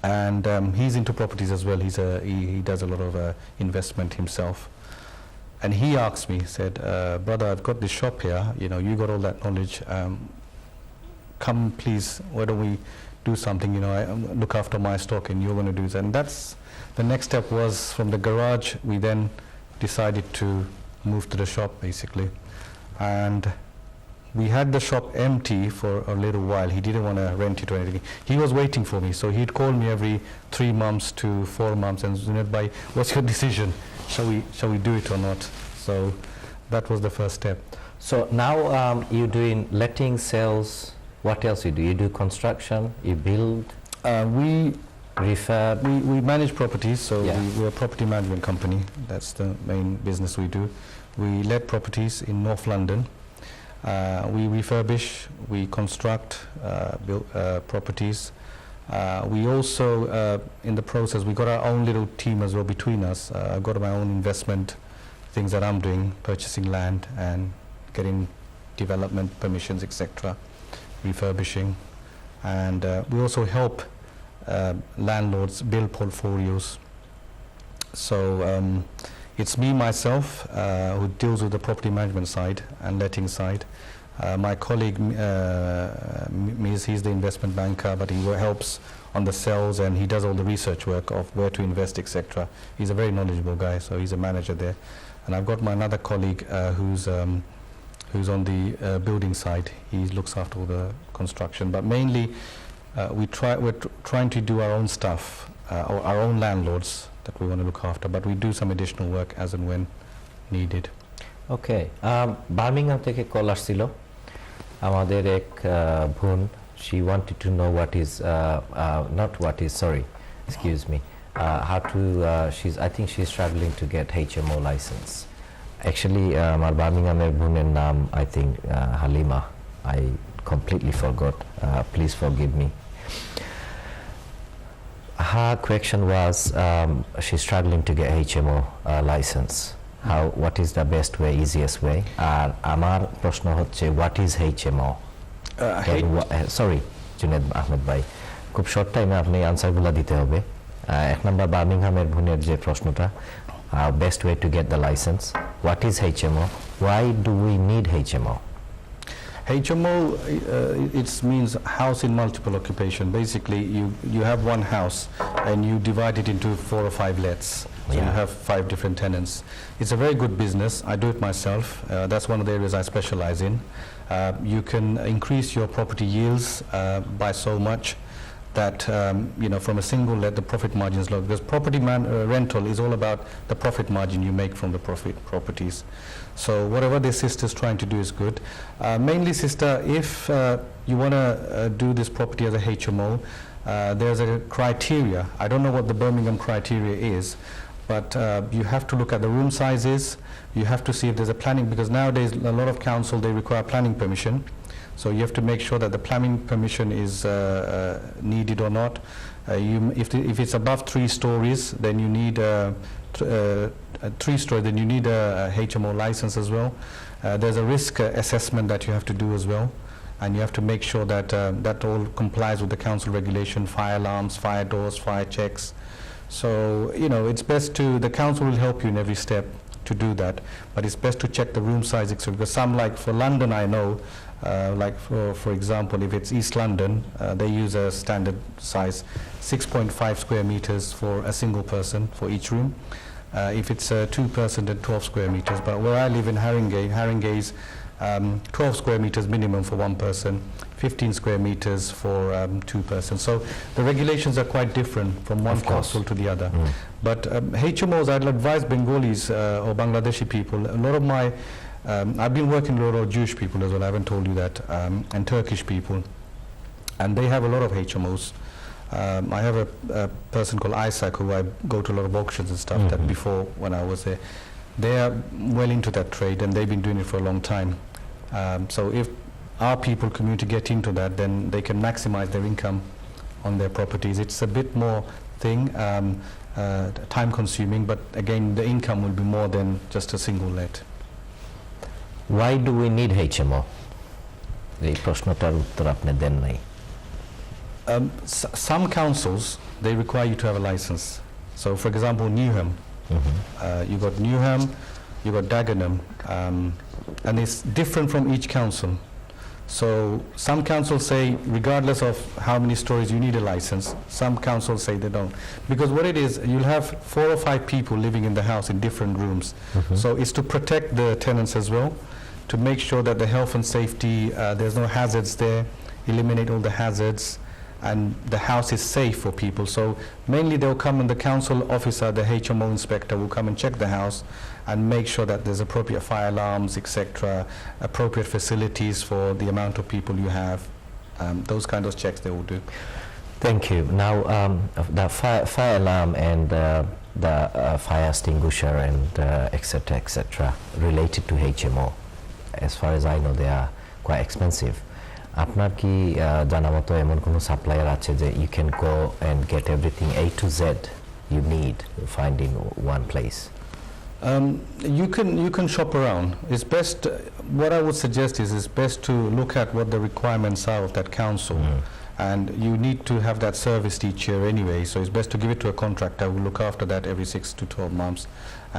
Speaker 2: and he's into properties as well. He does a lot of investment himself, and he asked me, said, brother, I've got this shop here, you got all that knowledge, come please, why don't we do something, I look after my stock and you're going to do that. And that's the next step. Was from the garage we then decided to move to the shop basically, and we had the shop empty for a little while. He didn't want to rent it or anything. He was waiting for me, so he'd call me every 3 months to 4 months and Junaid bhai, what's your decision? Shall we do it or not? So that was the first step.
Speaker 1: So now you're doing letting, sales. What else you do? You do construction, you build,
Speaker 2: We
Speaker 1: refurb.
Speaker 2: we manage properties, so
Speaker 1: Yeah.
Speaker 2: we're a property management company. That's the main business we do. We let properties in North London. We refurbish, we construct, build properties. We also, in the process, we got our own little team as well between us. I've got my own investment things that I'm doing, purchasing land and getting development permissions, etc., refurbishing. And we also help landlords build portfolios. So it's me, myself, who deals with the property management side and letting side. My colleague, Miz, he's the investment banker, but he helps on the sales and he does all the research work of where to invest, etc. He's a very knowledgeable guy, so he's a manager there. And I've got my another colleague who's on the building side. He looks after all the construction, but mainly we're trying to do our own stuff, or our own landlords that we want to look after, but we do some additional work as and when needed.
Speaker 1: Okay, Birmingham থেকে call আসছিল আমাদের এক বোন, she wanted to know what is not what is, sorry, excuse me, how to I think she's struggling to get HMO license. Actually আমার বার্মিংহামের বোনের নাম I think Halima. I completely forgot, please forgive me. Her question was she's struggling to get HMO license. What is the best way, easiest way? আর আমার প্রশ্ন হচ্ছে what is HMO? Sorry, Juned Ahmed ভাই, খুব short টাইমে আপনি আনসারগুলো দিতে হবে। এক নম্বর বার্মিংহামের বোনের যে প্রশ্নটা, best way to get the license. What is HMO? Why do we need HMO?
Speaker 2: HMO, it means house in multiple occupation. Basically, you have one house and you divide it into 4 or 5 lets. So you have 5 different tenants. It's a very good business. I do it myself. That's one of the areas I specialize in. You can increase your property yields by so much that from a single let the profit margin is low, because property rental is all about the profit margin you make from the properties. So whatever this sister is trying to do is good. Mainly, sister, if you want to do this property as a HMO, there's a criteria. I don't know what the Birmingham criteria is, but you have to look at the room sizes. You have to see if there's a planning, because nowadays a lot of council, they require planning permission. So you have to make sure that the planning permission is needed or not. If it's above 3 stories, then you need 3 stories, then you need a HMO license as well. There's a risk assessment that you have to do as well, and you have to make sure that that all complies with the council regulation, fire alarms, fire doors, fire checks. So, it's best the council will help you in every step to do that, but it's best to check the room size, etc. Because some, like for London, I know, like for example, if it's East London, they use a standard size 6.5 square meters for a single person for each room. If it's a two-person, then 12 square meters. But where I live in Haringey is 12 square meters minimum for one person, 15 square meters for two persons. So the regulations are quite different from one council to the other. But HMOs, I'd advise Bengalis or Bangladeshi people. A lot of my, I've been working with a lot of Jewish people as well, I haven't told you that, and Turkish people. And they have a lot of HMOs. I have a person called Isaac who I go to a lot of auctions and stuff that before when I was there. They are well into that trade and they've been doing it for a long time. So if our people community get into that, then they can maximize their income on their properties. It's a bit more time consuming, but again the income will be more than just a single let.
Speaker 1: Why do we need HMO? এই প্রশ্নটার উত্তর আপনি দেন নাই।
Speaker 2: Some councils, they require you to have a license. So for example, Newham, you got Newham, you got Dagenham, and it's different from each council. So some councils say regardless of how many stories you need a license, some councils say they don't. Because what it is, you'll have 4 or 5 people living in the house in different rooms. So it's to protect the tenants as well, to make sure that the health and safety, there's no hazards there, eliminate all the hazards, and the house is safe for people. So mainly they'll come and the council officer, the HMO inspector will come and check the house and make sure that there's appropriate fire alarms, etc., appropriate facilities for the amount of people you have. Those kind of checks they will do.
Speaker 1: Thank you. Now, the fire alarm and the fire extinguisher and etc., etc., related to HMO, as far as I know, they are quite expensive. আপনার কি জানা মতো এমন কোনো supplier আছে যে you can go and get everything A to Z you need find in one place?
Speaker 2: You can shop around. It's best, what I would suggest is it's best to look at what the requirements are of that council. And you need to have that serviced each year anyway, so it's best to give it to a contractor who will look after that every 6 to 12 months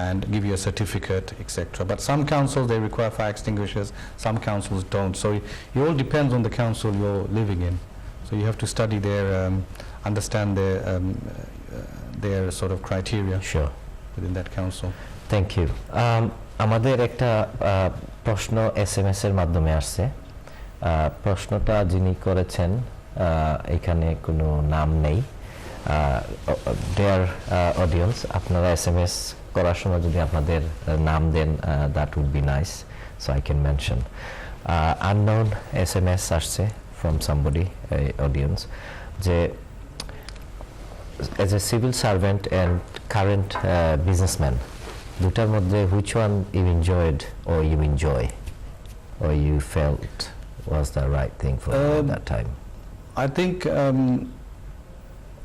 Speaker 2: and give you a certificate, etc. But some councils, they require fire extinguishers, some councils don't. So it all depends on the council you're living in. So you have to study their, understand their sort of criteria within that council.
Speaker 1: Thank you. আমাদের একটা প্রশ্ন SMS এর মাধ্যমে আসছে। প্রশ্নটা যিনি করেছেন এখানে কোনো নাম নেই। Dear audience, আপনারা SMS করার সময় যদি আপনাদের নাম দেন, that would be nice, so I can mention. Unknown SMS আসছে from somebody, audience, যে as a civil servant and current businessman, দুটার মধ্যে which one you enjoyed or you enjoy or you felt was the right thing for you at that time?
Speaker 2: I think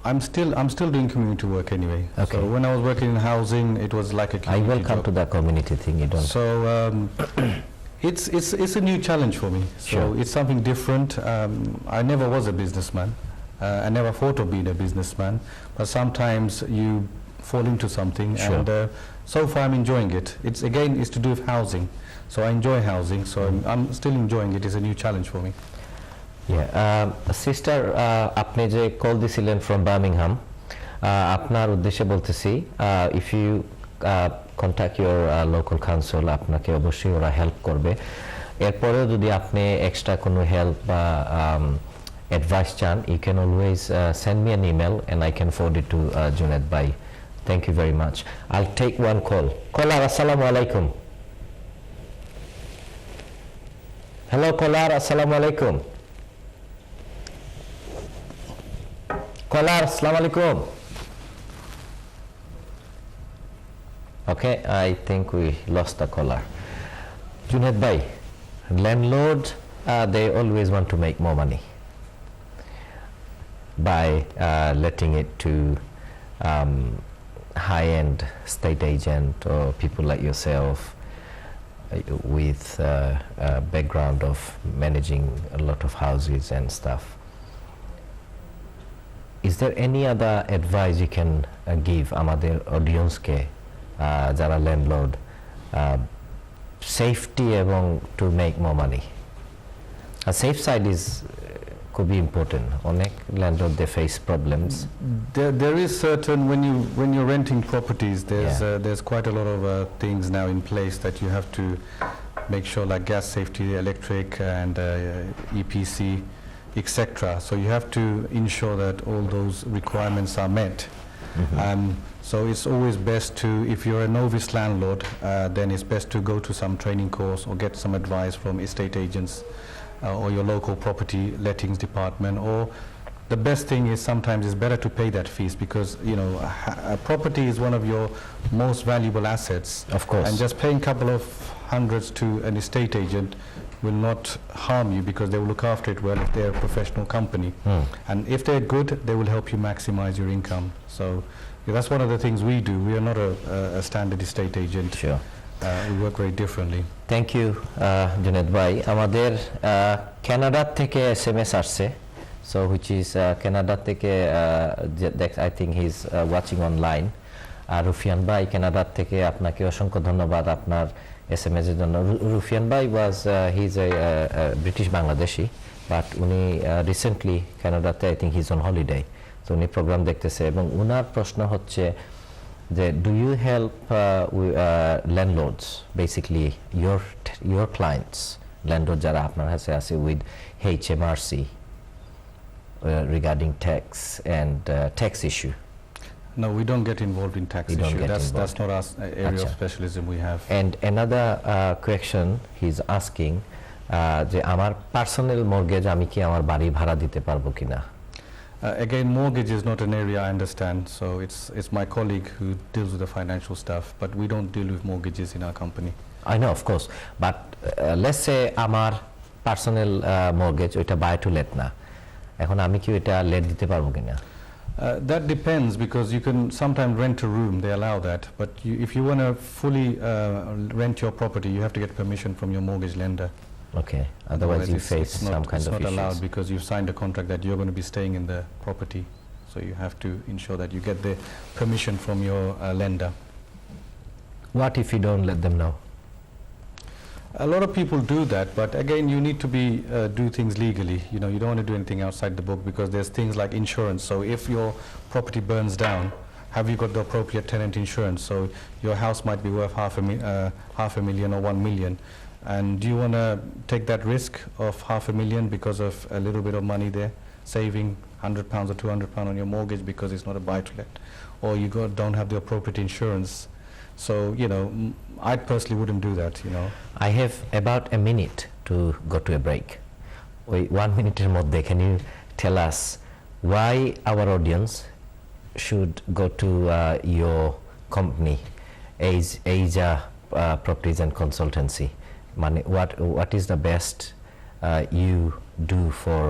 Speaker 2: I'm still doing community work anyway.
Speaker 1: Okay.
Speaker 2: So when I was working in housing, it was like a community
Speaker 1: I welcome
Speaker 2: job.
Speaker 1: to the community thing. You don't.
Speaker 2: So it's a new challenge for me. So it's something different. I never was a businessman. I never thought of being a businessman. But sometimes you fall into something, and so far I'm enjoying it. It's to do with housing. So I enjoy housing. So I'm still enjoying it. It's a new challenge for me.
Speaker 1: Sister, আপনি যে call দিছিলেন from Birmingham, আপনার উদ্দেশ্যে বলতেছি, if you contact your local council, আপনাকে অবশ্যই ওরা help করবে। এরপরেও যদি আপনি এক্সট্রা কোনো হেল্প বা অ্যাডভাইস চান, you can always send me an email and I can forward it to Junaid ভাই। Thank you very much. I'll take one call. Caller, আসসালামু আলাইকুম। হ্যালো কলার, আসসালামু আলাইকুম। Caller, assalamu alaikum. Okay, I think we lost the caller. Junaid bhai, landlord, they always want to make more money by letting it to high-end state agent or people like yourself with a background of managing a lot of houses and stuff. is there any other advice you can give আমাদের অডিয়েন্সকে যারা landlord safety এবং to make more money safe side is খুবই important অনেক landlord they face problems
Speaker 2: There is certain when you're renting properties, there's quite a lot of things now in place that you have to make sure, like gas safety, electric, and EPC, etc. So you have to ensure that all those requirements are met. So it's always best to, if you're a novice landlord, then it's best to go to some training course or get some advice from estate agents or your local property lettings department. Or the best thing is sometimes it's better to pay that fees, because a property is one of your most valuable assets.
Speaker 1: Of course.
Speaker 2: And just paying a couple of hundreds to an estate agent will not harm you, because they will look after it well if they're a professional company. And if they're good, they will help you maximize your income. So that's one of the things we do. We are not a standard estate agent.
Speaker 1: Sure.
Speaker 2: We work very differently.
Speaker 1: Thank you Junaid ভাই আমাদের কানাডার থেকে SMS আসছে so which is Canada থেকে I think he is watching online আর রুফিয়ান ভাই কানাডার থেকে আপনাকে অসংখ্য ধন্যবাদ আপনার এসএমএস এর জন্য রুফিয়ান ভাই was he is a British Bangladeshi but উনি রিসেন্টলি কানাডাতে I think he is on holiday তো উনি প্রোগ্রাম দেখতেছে এবং উনার প্রশ্ন হচ্ছে যে do you help landlords basically your clients landlord যারা আপনার কাছে আছে with HMRC regarding tax and tax issue?
Speaker 2: No, we don't get involved in tax
Speaker 1: You don't
Speaker 2: issue.
Speaker 1: get
Speaker 2: That's not our area of
Speaker 1: Acha.
Speaker 2: specialism we have.
Speaker 1: And another question he's asking যে আমার personal mortgage আমি কি আমার বাড়ি ভাড়া দিতে পারবো কিনা
Speaker 2: Again, mortgage is not an area I understand, so it's my colleague who deals with the financial stuff, but we don't deal with mortgages in our company.
Speaker 1: I know, of course, but let's say আমার personal mortgage ওইটা by two late না এখন আমি কি ওইটা late দিতে পারবো কিনা
Speaker 2: That depends, because you can sometimes rent a room, they allow that, but if you want to fully rent your property, you have to get permission from your mortgage lender.
Speaker 1: Okay, otherwise you face
Speaker 2: it's not,
Speaker 1: some kind
Speaker 2: it's
Speaker 1: of
Speaker 2: not
Speaker 1: issues.
Speaker 2: allowed, because you've signed a contract that you're going to be staying in the property, so you have to ensure that you get the permission from your lender.
Speaker 1: What if you don't let them know?
Speaker 2: A lot of people do that, but again, you need to do things legally. You don't want to do anything outside the book, because there's things like insurance. So if your property burns down, have you got the appropriate tenant insurance? So your house might be worth half a million or 1 million. And do you want to take that risk of $500,000 because of a little bit of money there, saving £100 or £200 on your mortgage because it's not a buy-to-let, or you don't have the appropriate insurance? So I personally wouldn't do that.
Speaker 1: I have about a minute to go to a break. 1 minute এর মধ্যে can you tell us why our audience should go to your company, Asia Properties and Consultancy? What is the best you do for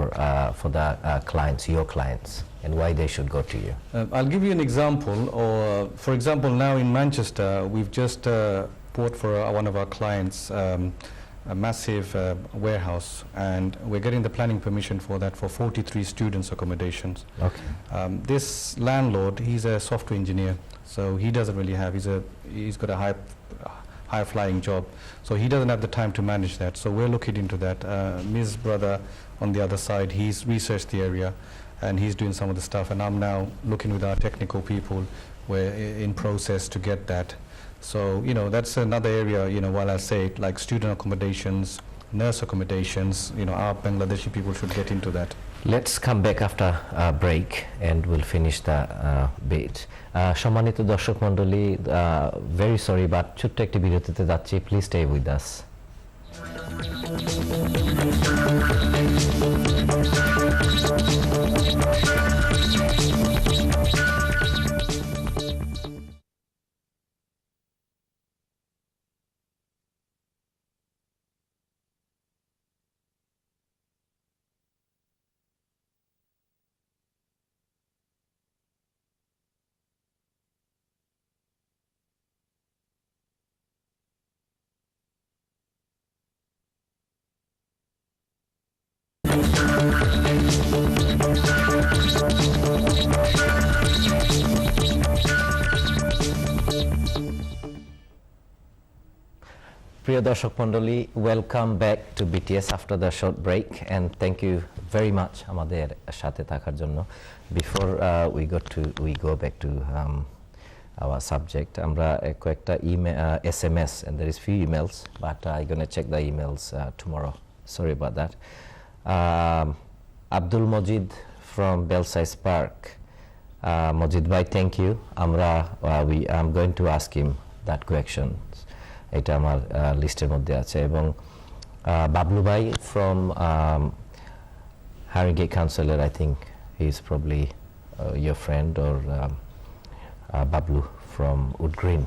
Speaker 1: the clients, your clients, and why they should go to you?
Speaker 2: I'll give you an example. For example, now in Manchester, we've just bought for one of our clients a massive warehouse, and we're getting the planning permission for that for 43 students' accommodations.
Speaker 1: Okay.
Speaker 2: This landlord, he's a software engineer, so he doesn't really have. He's got a high flying job, so he doesn't have the time to manage that. So we're looking into that. Ms. brother on the other side, he's researched the area, and he's doing some of the stuff, and I'm now looking with our technical people. We're in process to get that. So that's another area, while I say it, like student accommodations, nurse accommodations, our Bangladeshi people should get into that.
Speaker 1: Let's come back after a break and we'll finish the bit. সম্মানিত দর্শক মণ্ডলী, very sorry but ছোট্ট একটি বিরতিতে যাচ্ছি, please stay with us. প্রিয় দর্শক মণ্ডলী, welcome back to BTS after the short break and thank you very much আমাদের সাথে থাকার জন্য। Before we go back to our subject, আমরা কয়েকটা SMS and there is few emails but I gonna check the emails tomorrow. Sorry about that. Abdul Majid from Belsize Park. Majid bhai, thank you. I'm going to ask him that question. এটা আমার লিস্টের মধ্যে আছে। এবং বাবলু ভাই from Haringey councillor, I think he is probably your friend or Bablu from Wood Green,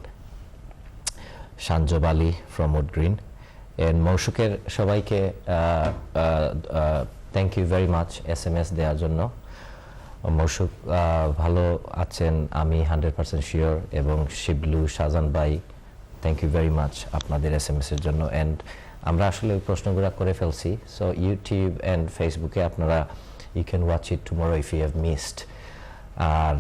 Speaker 1: Shanjob Ali from Wood Green, and মৌসুকের সবাইকে thank you very much SMS দেওয়ার জন্য। মৌসুক ভালো আছেন আমি 100% শিওর, এবং শিবলু, শাহজান ভাই, থ্যাংক ইউ ভেরি মাচ আপনাদের SMS এর জন্য। অ্যান্ড আমরা আসলে ওই প্রশ্নগুলো করে ফেলছি, সো ইউটিউব অ্যান্ড ফেসবুকে আপনারা you can watch it tomorrow if you have missed. আর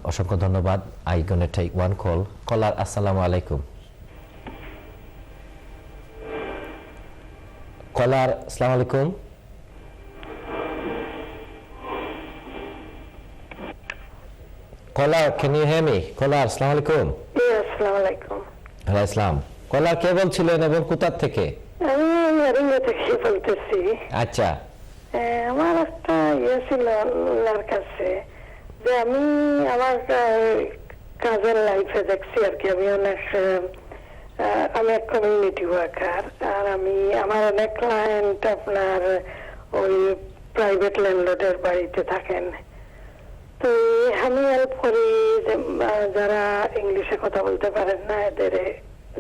Speaker 1: অসংখ্য ধন্যবাদ। I gonna take one call. Caller, আসসালামু আলাইকুম। কলার, আসসালামু আলাইকুম। Caller, can you hear me? Caller, আসসালামু আলাইকুম।
Speaker 3: আসসালামু আলাইকুম।
Speaker 1: ওয়ালাইকুম আসসালাম। কলার, কে বলছিলেন এবং কোথা থেকে?
Speaker 3: আমি হারিঙ্গা থেকে বলতেছি।
Speaker 1: আচ্ছা,
Speaker 3: আমার একটা ছিল ওনার কাছে যে আমি আমার কাজের লাইফে দেখছি আর কি, আমি এক কমিউনিটি ওয়ার্কার, আর আমার অনেক ক্লায়েন্ট আপনার ওই প্রাইভেট ল্যান্ডলর্ডের বাড়িতে থাকেন। তো আমি হেল্প করি যারা ইংলিশে কথা বলতে পারেন না এদের,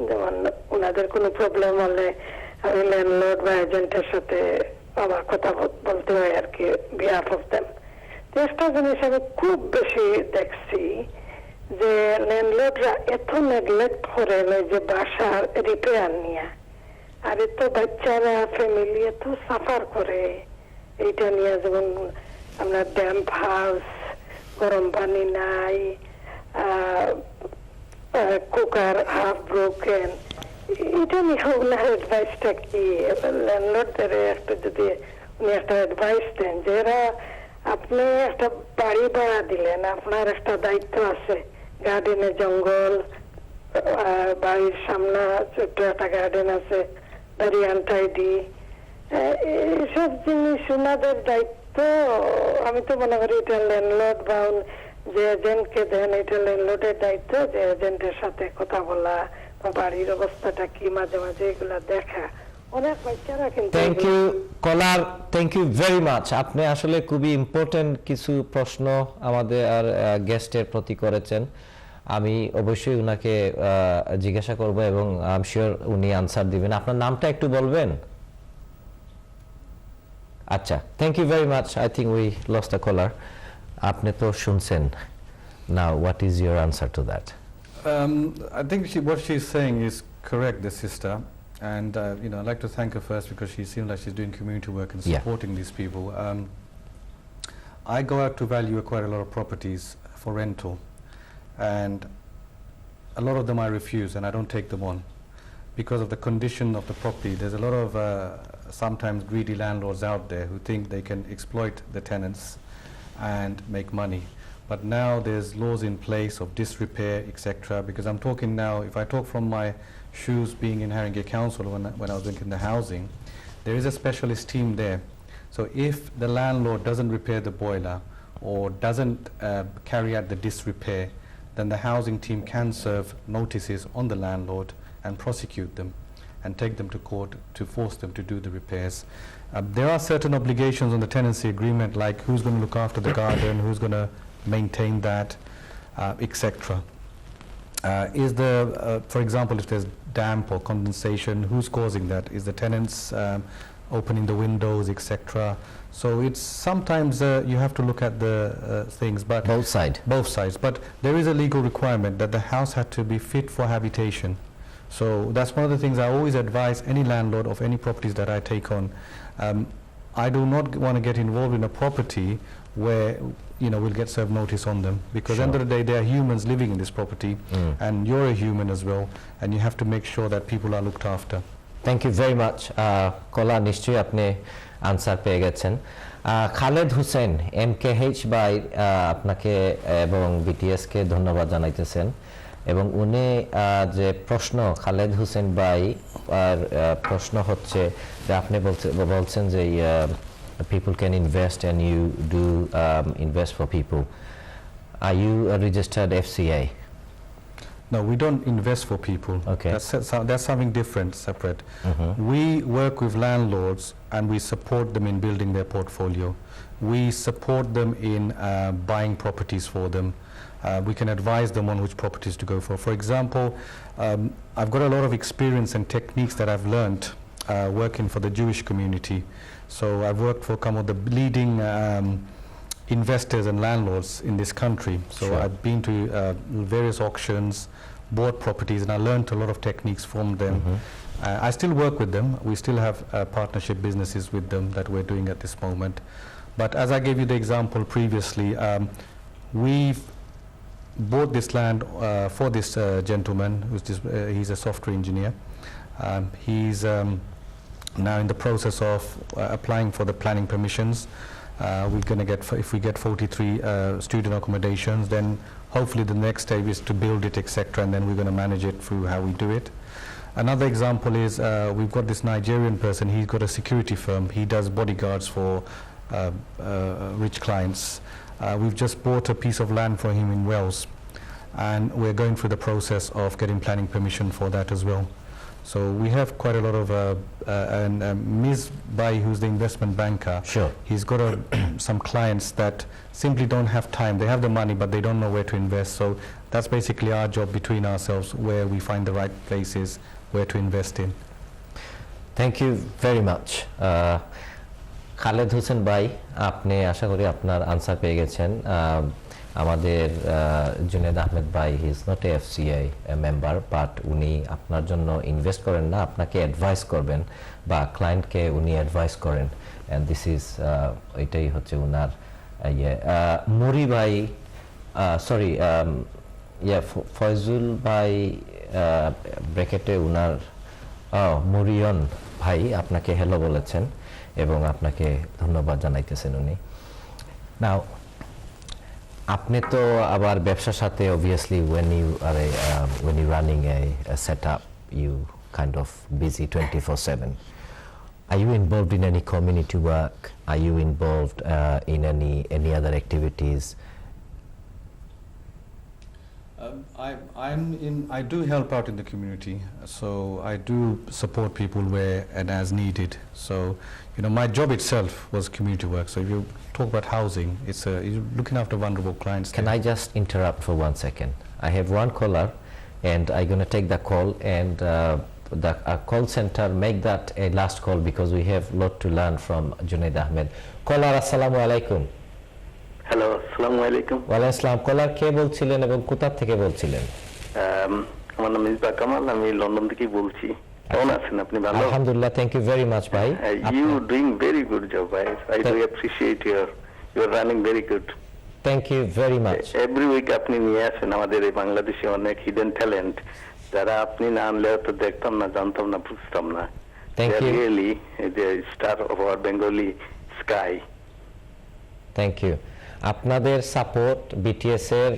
Speaker 3: যেমন ওনাদের কোনো প্রবলেম হলে আমি ল্যান্ডলর্ড বা এজেন্টের সাথে আমার কথা বলতে হয় আর কি, বিহাফ অফ দেম। একটা জিনিস আমি খুব বেশি দেখছি যে ল্যান্ডলর্ডরা এত নেগলেক্ট করেন ওই যে বাসার রিপেয়ার নিয়ে, আর এত বাচ্চারা ফ্যামিলি এত সাফার করে এইটা নিয়ে, যেমন আমরা ড্যাম্প হাউস, গরম পানি নাই, কুকার হাফ ব্রোকেন, এটা নিয়ে ওনার অ্যাডভাইসটা কি? ল্যান্ডলর্ডদের একটা যদি উনি একটা অ্যাডভাইস দেন যে এরা, আপনি একটা বাড়ি ভাড়া দিলেন, আপনার একটা দায়িত্ব আছে, গার্ডেনে জঙ্গল, বাড়ির সামনে ছোট্ট একটা গার্ডেন আছে, ভেরি আনটাইডি, এইসব জিনিস ওনাদের দায়িত্ব। আমি তো মনে করি এটা ল্যান্ডলর্ড বা যে এজেন্টকে দেন, এটা ল্যান্ডলর্ডের দায়িত্ব যে এজেন্টের সাথে কথা বলা বা বাড়ির অবস্থাটা কি মাঝে মাঝে এগুলা দেখা। অনেক বাচ্চারা কিন্তু।
Speaker 1: Thank you caller, thank you very much. আপনি আসলে খুবই ইম্পর্টেন্ট কিছু প্রশ্ন আমাদের আর গেস্টের প্রতি করেছেন। আমি অবশ্যই উনাকে জিজ্ঞাসা করব এবং আই এম শিওর উনি আনসার দিবেন। আপনার নামটা একটু বলবেন? আচ্ছা, thank you very much. I think we lost the caller. আপনি তো শুনছেন। Now what is your answer to that?
Speaker 2: I think what she's saying is correct, the sister. And I'd like to thank her first because she seems like she's doing community work and supporting these people. I go out to value quite a lot of properties for rental, and a lot of them I refuse and I don't take them on because of the condition of the property. There's a lot of sometimes greedy landlords out there who think they can exploit the tenants and make money. But now there's laws in place of disrepair, etc. Because I'm talking now, if I talk from my shoes being in Haringey Council when I was in the housing, there is a specialist team there. So if the landlord doesn't repair the boiler or doesn't carry out the disrepair, then the housing team can serve notices on the landlord and prosecute them and take them to court to force them to do the repairs. There are certain obligations on the tenancy agreement, like who's going to look after the garden, who's going to maintain that, etc. For example, if there's damp or condensation, who's causing that? Is the tenants opening the windows, etc.? So it's sometimes you have to look at the things, but both sides. But there is a legal requirement that the house had to be fit for habitation. So that's one of the things I always advise any landlord of any properties that I take on. I do not want to get involved in a property where we'll get served notice on them, because at the end of the day they are humans living in this property, and you're a human as well, and you have to make sure that people are looked after.
Speaker 1: Thank you very much caller নিশ্চয়ই আপনি answer পেয়ে গেছেন Khaled Hossain MKH ভাই আপনাকে এবং বিটিএসকে ধন্যবাদ জানাইতেছেন এবং উনি যে প্রশ্ন খালেদ হোসেন ভাই আর প্রশ্ন হচ্ছে যে আপনি বলছেন যে people can invest and you do invest for people. Are you a registered FCA?
Speaker 2: No, we don't invest for people.
Speaker 1: Okay.
Speaker 2: That's something different, separate. We work with landlords and we support them in building their portfolio. We support them in buying properties for them. We can advise them on which properties to go for. For example, I've got a lot of experience and techniques that I've learned working for the Jewish community. So I've worked for some of the leading investors and landlords in this country. So
Speaker 1: Sure.
Speaker 2: I've been to various auctions, bought properties, and I learned a lot of techniques from them. I still work with them. We still have partnership businesses with them that we're doing at this moment. But as I gave you the example previously, we've bought this land for this gentleman, he's a software engineer. He's now in the process of applying for the planning permissions. We're going to get, if we get 43 student accommodations, then hopefully the next stage is to build it, etc., and then we're going to manage it through how we do it. Another example is we've got this Nigerian person, he's got a security firm, he does bodyguards for rich clients. We've just bought a piece of land for him in Wales, and we're going through the process of getting planning permission for that as well. So we have quite a lot of, and Ms. Bai, who's the investment banker,
Speaker 1: Sure.
Speaker 2: he's got some clients that simply don't have time. They have the money, but they don't know where to invest. So that's basically our job between ourselves, where we find the right places where to invest in.
Speaker 1: Thank you very much Khaled Hossain ভাই আপনি আশা করি আপনার answer পেয়ে গেছেন আমাদের জুনেদ আহমেদ ভাই he is not a FCI member but উনি আপনার জন্য ইনভেস্ট করেন না আপনাকে অ্যাডভাইস করবেন বা ক্লায়েন্টকে উনি অ্যাডভাইস করেন অ্যান্ড দিস ইজ এটাই হচ্ছে উনার মুরি ভাই সরি ফয়জুল ভাই ব্র্যাকেটে উনার মুরিয়ন ভাই আপনাকে হ্যালো বলেছেন এবং আপনাকে ধন্যবাদ জানাইতেছেন উনি নাও আপনি তো আবার ব্যবসার সাথে obviously when you running a setup you kind of busy 24/7 are you involved in any community work are you involved in any other activities
Speaker 2: I do help out in the community, so I do support people where and as needed. So, you know, my job itself was community work. So if you talk about housing, you're looking after vulnerable clients.
Speaker 1: Can I just interrupt for 1 second? I have one caller and I'm going to take the call and the call center make that a last call because we have lot to learn from Junaid Ahmed. Caller, assalamu alaikum.
Speaker 6: Hello আসসালামু আলাইকুম
Speaker 1: ওয়ালাইকুম আসসালাম কলার কে বলছিলেন এবং কোথা থেকে বলছিলেন
Speaker 6: আমার নাম মিসবাহ কামাল আমি লন্ডন থেকে বলছি কেমন আছেন আপনি ভালো
Speaker 1: আলহামদুলিল্লাহ থ্যাংক ইউ ভেরি মাচ ভাই
Speaker 6: you doing very good job ভাই I do appreciate you are running very good
Speaker 1: thank you very much
Speaker 6: every week আপনি নিয়ে আসেন আমাদের এই বাংলাদেশে অনেক হিডেন ট্যালেন্ট যারা আপনি না আনলে তো দেখতাম না জানতাম না বুঝতাম না
Speaker 1: thank you
Speaker 6: really the star of our Bengali sky
Speaker 1: thank you আপনাদের সাপোর্ট বিটিএস এর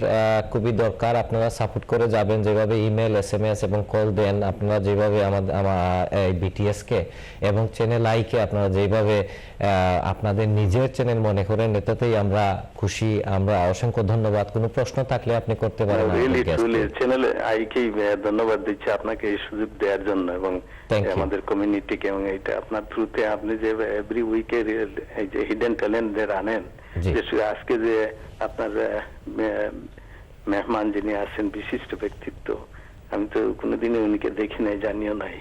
Speaker 1: খুবই দরকার আপনারা সাপোর্ট করে যাবেন যেভাবে ইমেল এসএমএস এবং কল দেন আপনারা যেভাবে আমার বিটিএস কে এবং চ্যানেল আইকে আপনারা যেভাবে আপনাদের নিজের চ্যানেল মনে করেন এটাতেই আমরা খুশি আমরা অসংখ্য ধন্যবাদ কোনো প্রশ্ন থাকলে আপনি করতে পারেন
Speaker 6: রিয়েলি ট্রুলি চ্যানেল আইকে ধন্যবাদ দিচ্ছি আপনাকে এই সুযোগ দেওয়ার জন্য এবং আমাদের কমিউনিটিকে এবং এটা আপনার থ্রুতে আপনি যে এভরি উইকে এই যে হিডেন ট্যালেন্টদের আনেন আজকে যে আপনার মেহমান যিনি আছেন বিশিষ্ট ব্যক্তিত্ব আমি তো কোনোদিনই উনিকে দেখি নাই জানিও নাই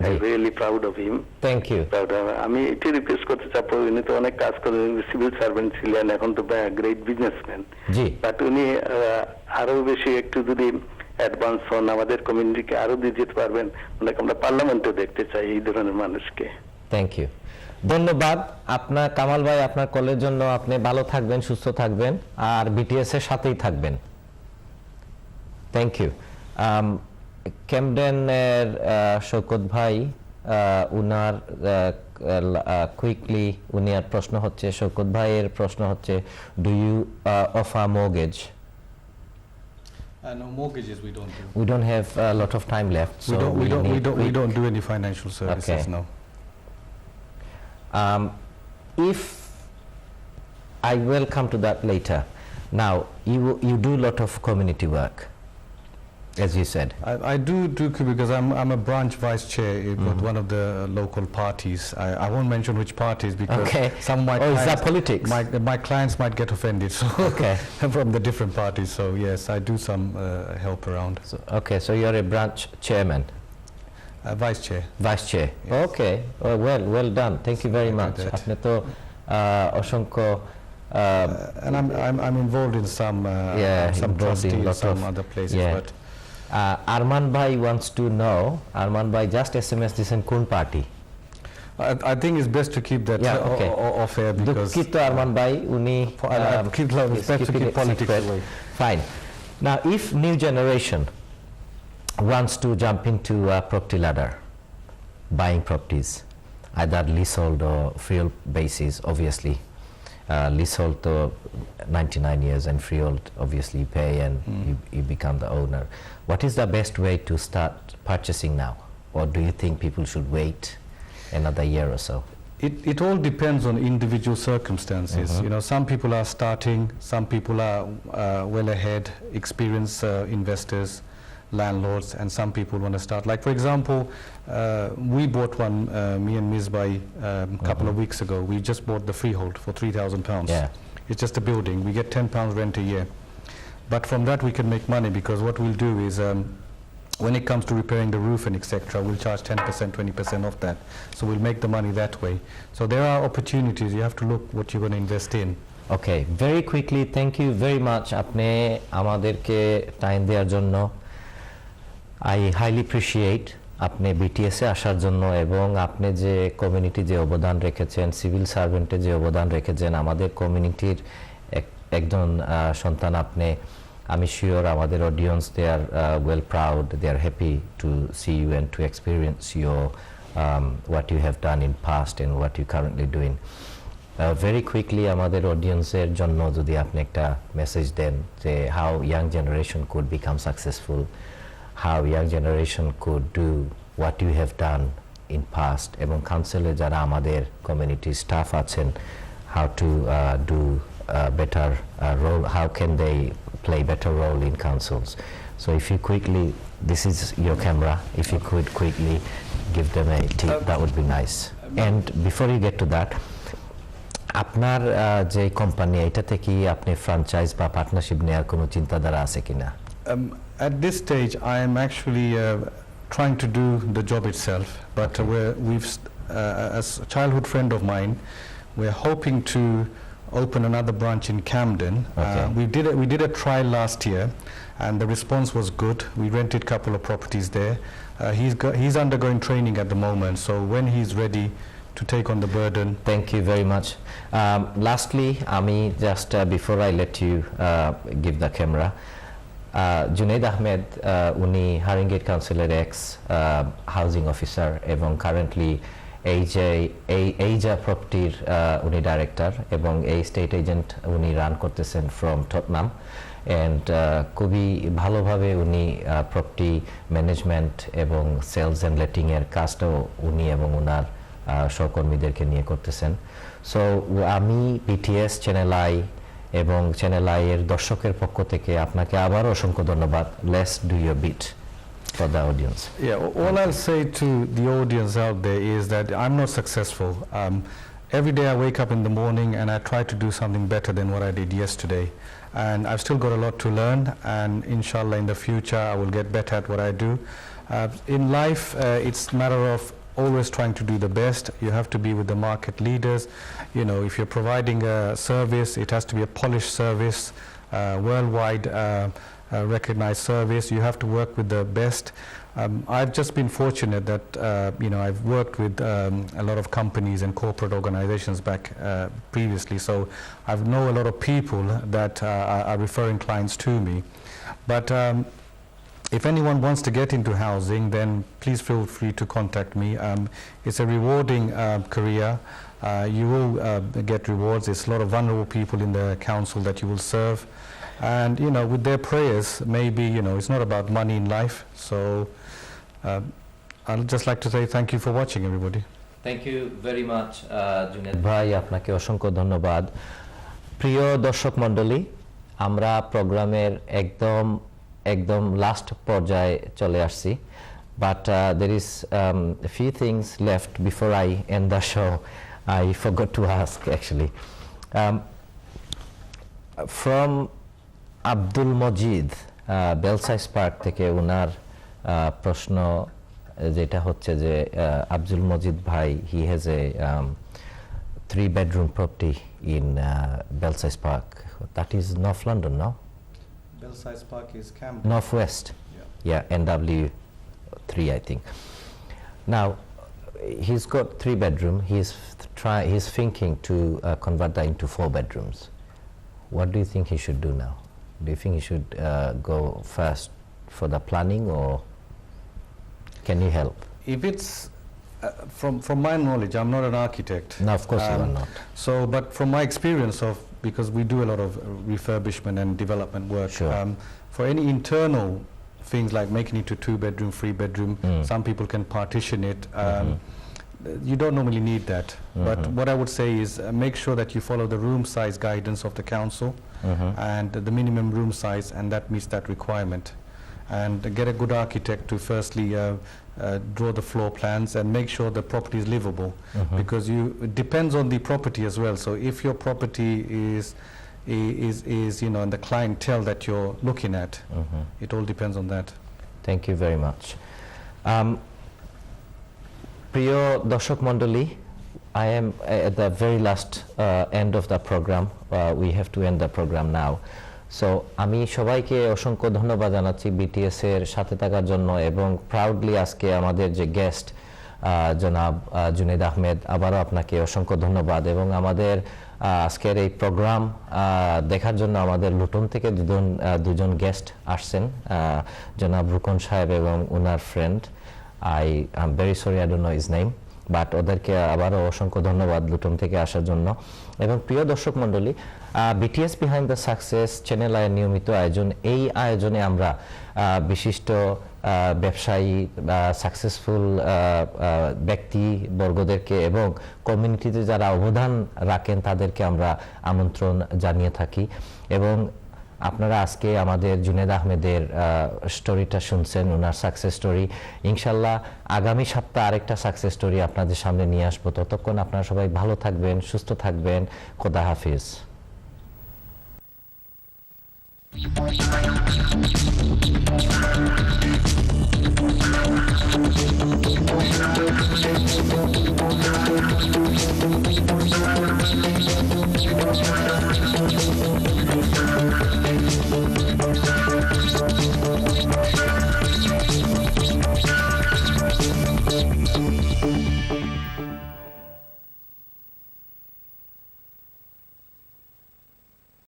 Speaker 6: I really proud of him
Speaker 1: thank you
Speaker 6: আমি এটি রিকোয়েস্ট করতে চাবো উনি তো অনেক কাজ করেন সিভিল সার্ভেন্ট ছিলেন এখন তো গ্রেট বিজনেসম্যান বাট উনি আরো বেশি একটু যদি অ্যাডভান্স হন আমাদের কমিউনিটিকে আরো দিয়ে যেতে পারবেন ওনাকে আমরা পার্লামেন্টে দেখতে চাই এই ধরনের মানুষকে
Speaker 1: থ্যাংক ইউ ধন্যবাদ আপনার কামাল ভাই আপনার কলের জন্য আপনি ভালো থাকবেন সুস্থ থাকবেন আর বিটিএস এর সাথেই থাকবেন থ্যাংক ইউ ক্যামডেন এর শৌকত ভাই উনার কুইকলি উনি আর প্রশ্ন হচ্ছে শৌকত ভাইয়ের প্রশ্ন হচ্ছে do you offer mortgage
Speaker 2: No mortgages we don't do.
Speaker 1: We don't have a lot of time left, so
Speaker 2: We don't do any financial services.
Speaker 1: Okay.
Speaker 2: No.
Speaker 1: If I will come to that later. Now you do a lot of community work, as you said.
Speaker 2: I do because I'm a branch vice chair with one of the local parties. I won't mention which parties because
Speaker 1: Okay.
Speaker 2: some of my
Speaker 1: Oh, is
Speaker 2: clients,
Speaker 1: that politics?
Speaker 2: my clients might get offended. So
Speaker 1: Okay.
Speaker 2: from the different parties. So yes, I do some help around.
Speaker 1: So, okay, so you're a branch chairman,
Speaker 2: Vice chair.
Speaker 1: vice chair.
Speaker 2: Yes.
Speaker 1: Okay, well done. Thank you very
Speaker 2: Sorry
Speaker 1: much.
Speaker 2: about that.
Speaker 1: আপনি তো অসংখ্য
Speaker 2: And I'm involved in some
Speaker 1: involved in
Speaker 2: trustees,
Speaker 1: lot
Speaker 2: some
Speaker 1: of-
Speaker 2: other places.
Speaker 1: yeah.
Speaker 2: But
Speaker 1: Arman Bhai wants to know, Arman Bhai just SMS দিয়েছেন কোন party?
Speaker 2: I think it's best to keep that
Speaker 1: Yeah, okay.
Speaker 2: off air because
Speaker 1: দুঃখিত আরমান ভাই উনি
Speaker 2: it's best to keep politics away.
Speaker 1: Fine. Now if new generation wants to jump into a property ladder, buying properties, either leasehold or freehold basis, obviously. Leasehold to 99 years and freehold obviously you pay and you become the owner. What is the best way to start purchasing now? Or do you think people should wait another year or so?
Speaker 2: It all depends on individual circumstances. You know, some people are starting, some people are well ahead, experienced investors, landlords, and some people want to start. Like for example, we bought one, me and Ms. Bai, a couple of weeks ago. We just bought the freehold for £3,000.
Speaker 1: Yeah.
Speaker 2: It's just a building. We get £10 rent a year. But from that we can make money because what we'll do is when it comes to repairing the roof and etc., we'll charge 10%, 20% of that. So we'll make the money that way. So there are opportunities. You have to look what you're going to invest in.
Speaker 1: Okay, very quickly, thank you very much আপনি আমাদেরকে time দেওয়ার জন্য। I highly appreciate আপনি বিটিএসে আসার জন্য এবং আপনি যে কমিউনিটি যে অবদান রেখেছেন, সিভিল সার্ভেন্টে যে অবদান রেখেছেন, আমাদের কমিউনিটির একজন সন্তান আপনি। আমি শিওর আমাদের audience they are well proud, they are happy to see you and to experience your what you have done in past and what you currently doing. Very quickly আমাদের অডিয়েন্সের জন্য যদি আপনি একটা মেসেজ দেন যে how young generation could become successful, how young generation could do what you have done in past, এবং কাউন্সিলে যারা আমাদের কমিউনিটি স্টাফ আছেন, how to do better role, how can they play better role in councils. So if you quickly, this is your camera, if you could quickly give them a tip, that would be nice. And before you get to that, আপনার যে company এটাতে কি আপনি franchise বা partnership নেওয়ার কোনো চিন্তাধারা আছে কিনা?
Speaker 2: At this stage, I am actually trying to do the job itself, but as a childhood friend of mine, we're hoping to open another branch in Camden.
Speaker 1: Okay.
Speaker 2: We did a trial last year, and the response was good. We rented a couple of properties there. He's undergoing training at the moment, so when he's ready to take on the burden.
Speaker 1: Thank you very much. Lastly, Ami, just before I let you give the camera, Juned Ahmed উনি Haringey কাউন্সিলের ex housing officer এবং currently এইজা প্রপার্টির উনি director এবং এই state agent উনি run করতেছেন ফ্রম টটনাম অ্যান্ড খুবই ভালোভাবে উনি প্রপার্টি ম্যানেজমেন্ট এবং সেলস অ্যান্ড লেটিংয়ের কাজটাও উনি এবং ওনার সহকর্মীদেরকে নিয়ে করতেছেন। সো আমি বিটিএস চ্যানেল আই এবং চ্যানেল আই এর দর্শকের পক্ষ থেকে আপনাকে আবারও অসংখ্য ধন্যবাদ। Let's do your bit for the audience.
Speaker 2: Yeah, all I'll say to the audience out there is that I'm not successful. Every day I wake up in the morning and I try to do something better than what I did yesterday. And I've still got a lot to learn, and inshallah in the future I will get better at what I do. In life, it's a matter of always trying to do the best. You have to be with the market leaders. You know, if you're providing a service, it has to be a polished service, worldwide recognized service. You have to work with the best. I've just been fortunate that you know, I've worked with a lot of companies and corporate organizations back previously, so I know a lot of people that are referring clients to me. But if anyone wants to get into housing, then please feel free to contact me. It's a rewarding career. You will get rewards. There's a lot of vulnerable people in the council that you will serve. And, you know, with their prayers, maybe, you know, it's not about money in life. So I'd just like to say thank you for watching, everybody.
Speaker 1: Thank you very much, Junaid ভাই, আপনাকে অসংখ্য ধন্যবাদ। প্রিয় দর্শক মণ্ডলী, আমরা প্রোগ্রামের একদম লাস্ট পর্যায়ে চলে আসছি, but there is a few things left before I end the show. I forgot to ask actually. From Abdul Majid, Belsize Park থেকে ওনার প্রশ্ন যেটা হচ্ছে যে আব্দুল মজিদ ভাই, he has a 3-bedroom property in Belsize Park. That is North London, no?
Speaker 2: Belsize Park is Camden.
Speaker 1: Northwest. Yeah, NW3, I think. Now, he's got 3-bedroom. He's thinking to convert that into 4 bedrooms. What do you think he should do now? Do you think he should go first for the planning, or can you help?
Speaker 2: If it's from my knowledge, I'm not an architect.
Speaker 1: No, of course you are not.
Speaker 2: So, but from my experience of, because we do a lot of refurbishment and development work,
Speaker 1: Sure.
Speaker 2: For any internal things like making it to 2-bedroom, 3-bedroom, some people can partition it. You don't normally need that. But what I would say is make sure that you follow the room size guidance of the council and the minimum room size, and that meets that requirement. And get a good architect to firstly draw the floor plans and make sure the property is livable, because it depends on the property as well. So if your property is you know, and the clientele that you're looking at, it all depends on that.
Speaker 1: Thank you very much. প্রিয় দর্শক মণ্ডলী, I am at the very last end of the program. We have to end the program now. So আমি সবাইকে অসংখ্য ধন্যবাদ জানাচ্ছি BTS এর সাথে থাকার জন্য, এবং প্রাউডলি আজকে আমাদের যে গেস্ট জনাব জুনেদ আহমেদ, আবারও আপনাকে অসংখ্য ধন্যবাদ। এবং আমাদের আজকের এই প্রোগ্রাম দেখার জন্য আমাদের লুটন থেকে দুজন গেস্ট আসছেন, জনাব রুকন সাহেব এবং ওনার friend. I am very sorry, I don't know his name, but ওদেরকে আবারও অসংখ্য ধন্যবাদ লুটন থেকে আসার জন্য। এবং প্রিয় দর্শক মণ্ডলী, BTS behind the success channel আয়ের নিয়মিত আয়োজন, এই আয়োজনে আমরা বিশিষ্ট ব্যবসায়ী, সাকসেসফুল ব্যক্তিবর্গদেরকে এবং কমিউনিটিতে যারা অবদান রাখেন তাদেরকে আমরা আমন্ত্রণ জানিয়ে থাকি। এবং আপনারা আজকে আমাদের জুনেদ আহমেদের স্টোরিটা শুনছেন, ওনার সাকসেস স্টোরি। ইনশাল্লাহ আগামী সপ্তাহে আরেকটা সাকসেস স্টোরি আপনাদের সামনে নিয়ে আসবো। ততক্ষণ আপনারা সবাই ভালো থাকবেন, সুস্থ থাকবেন। খোদা হাফিজ।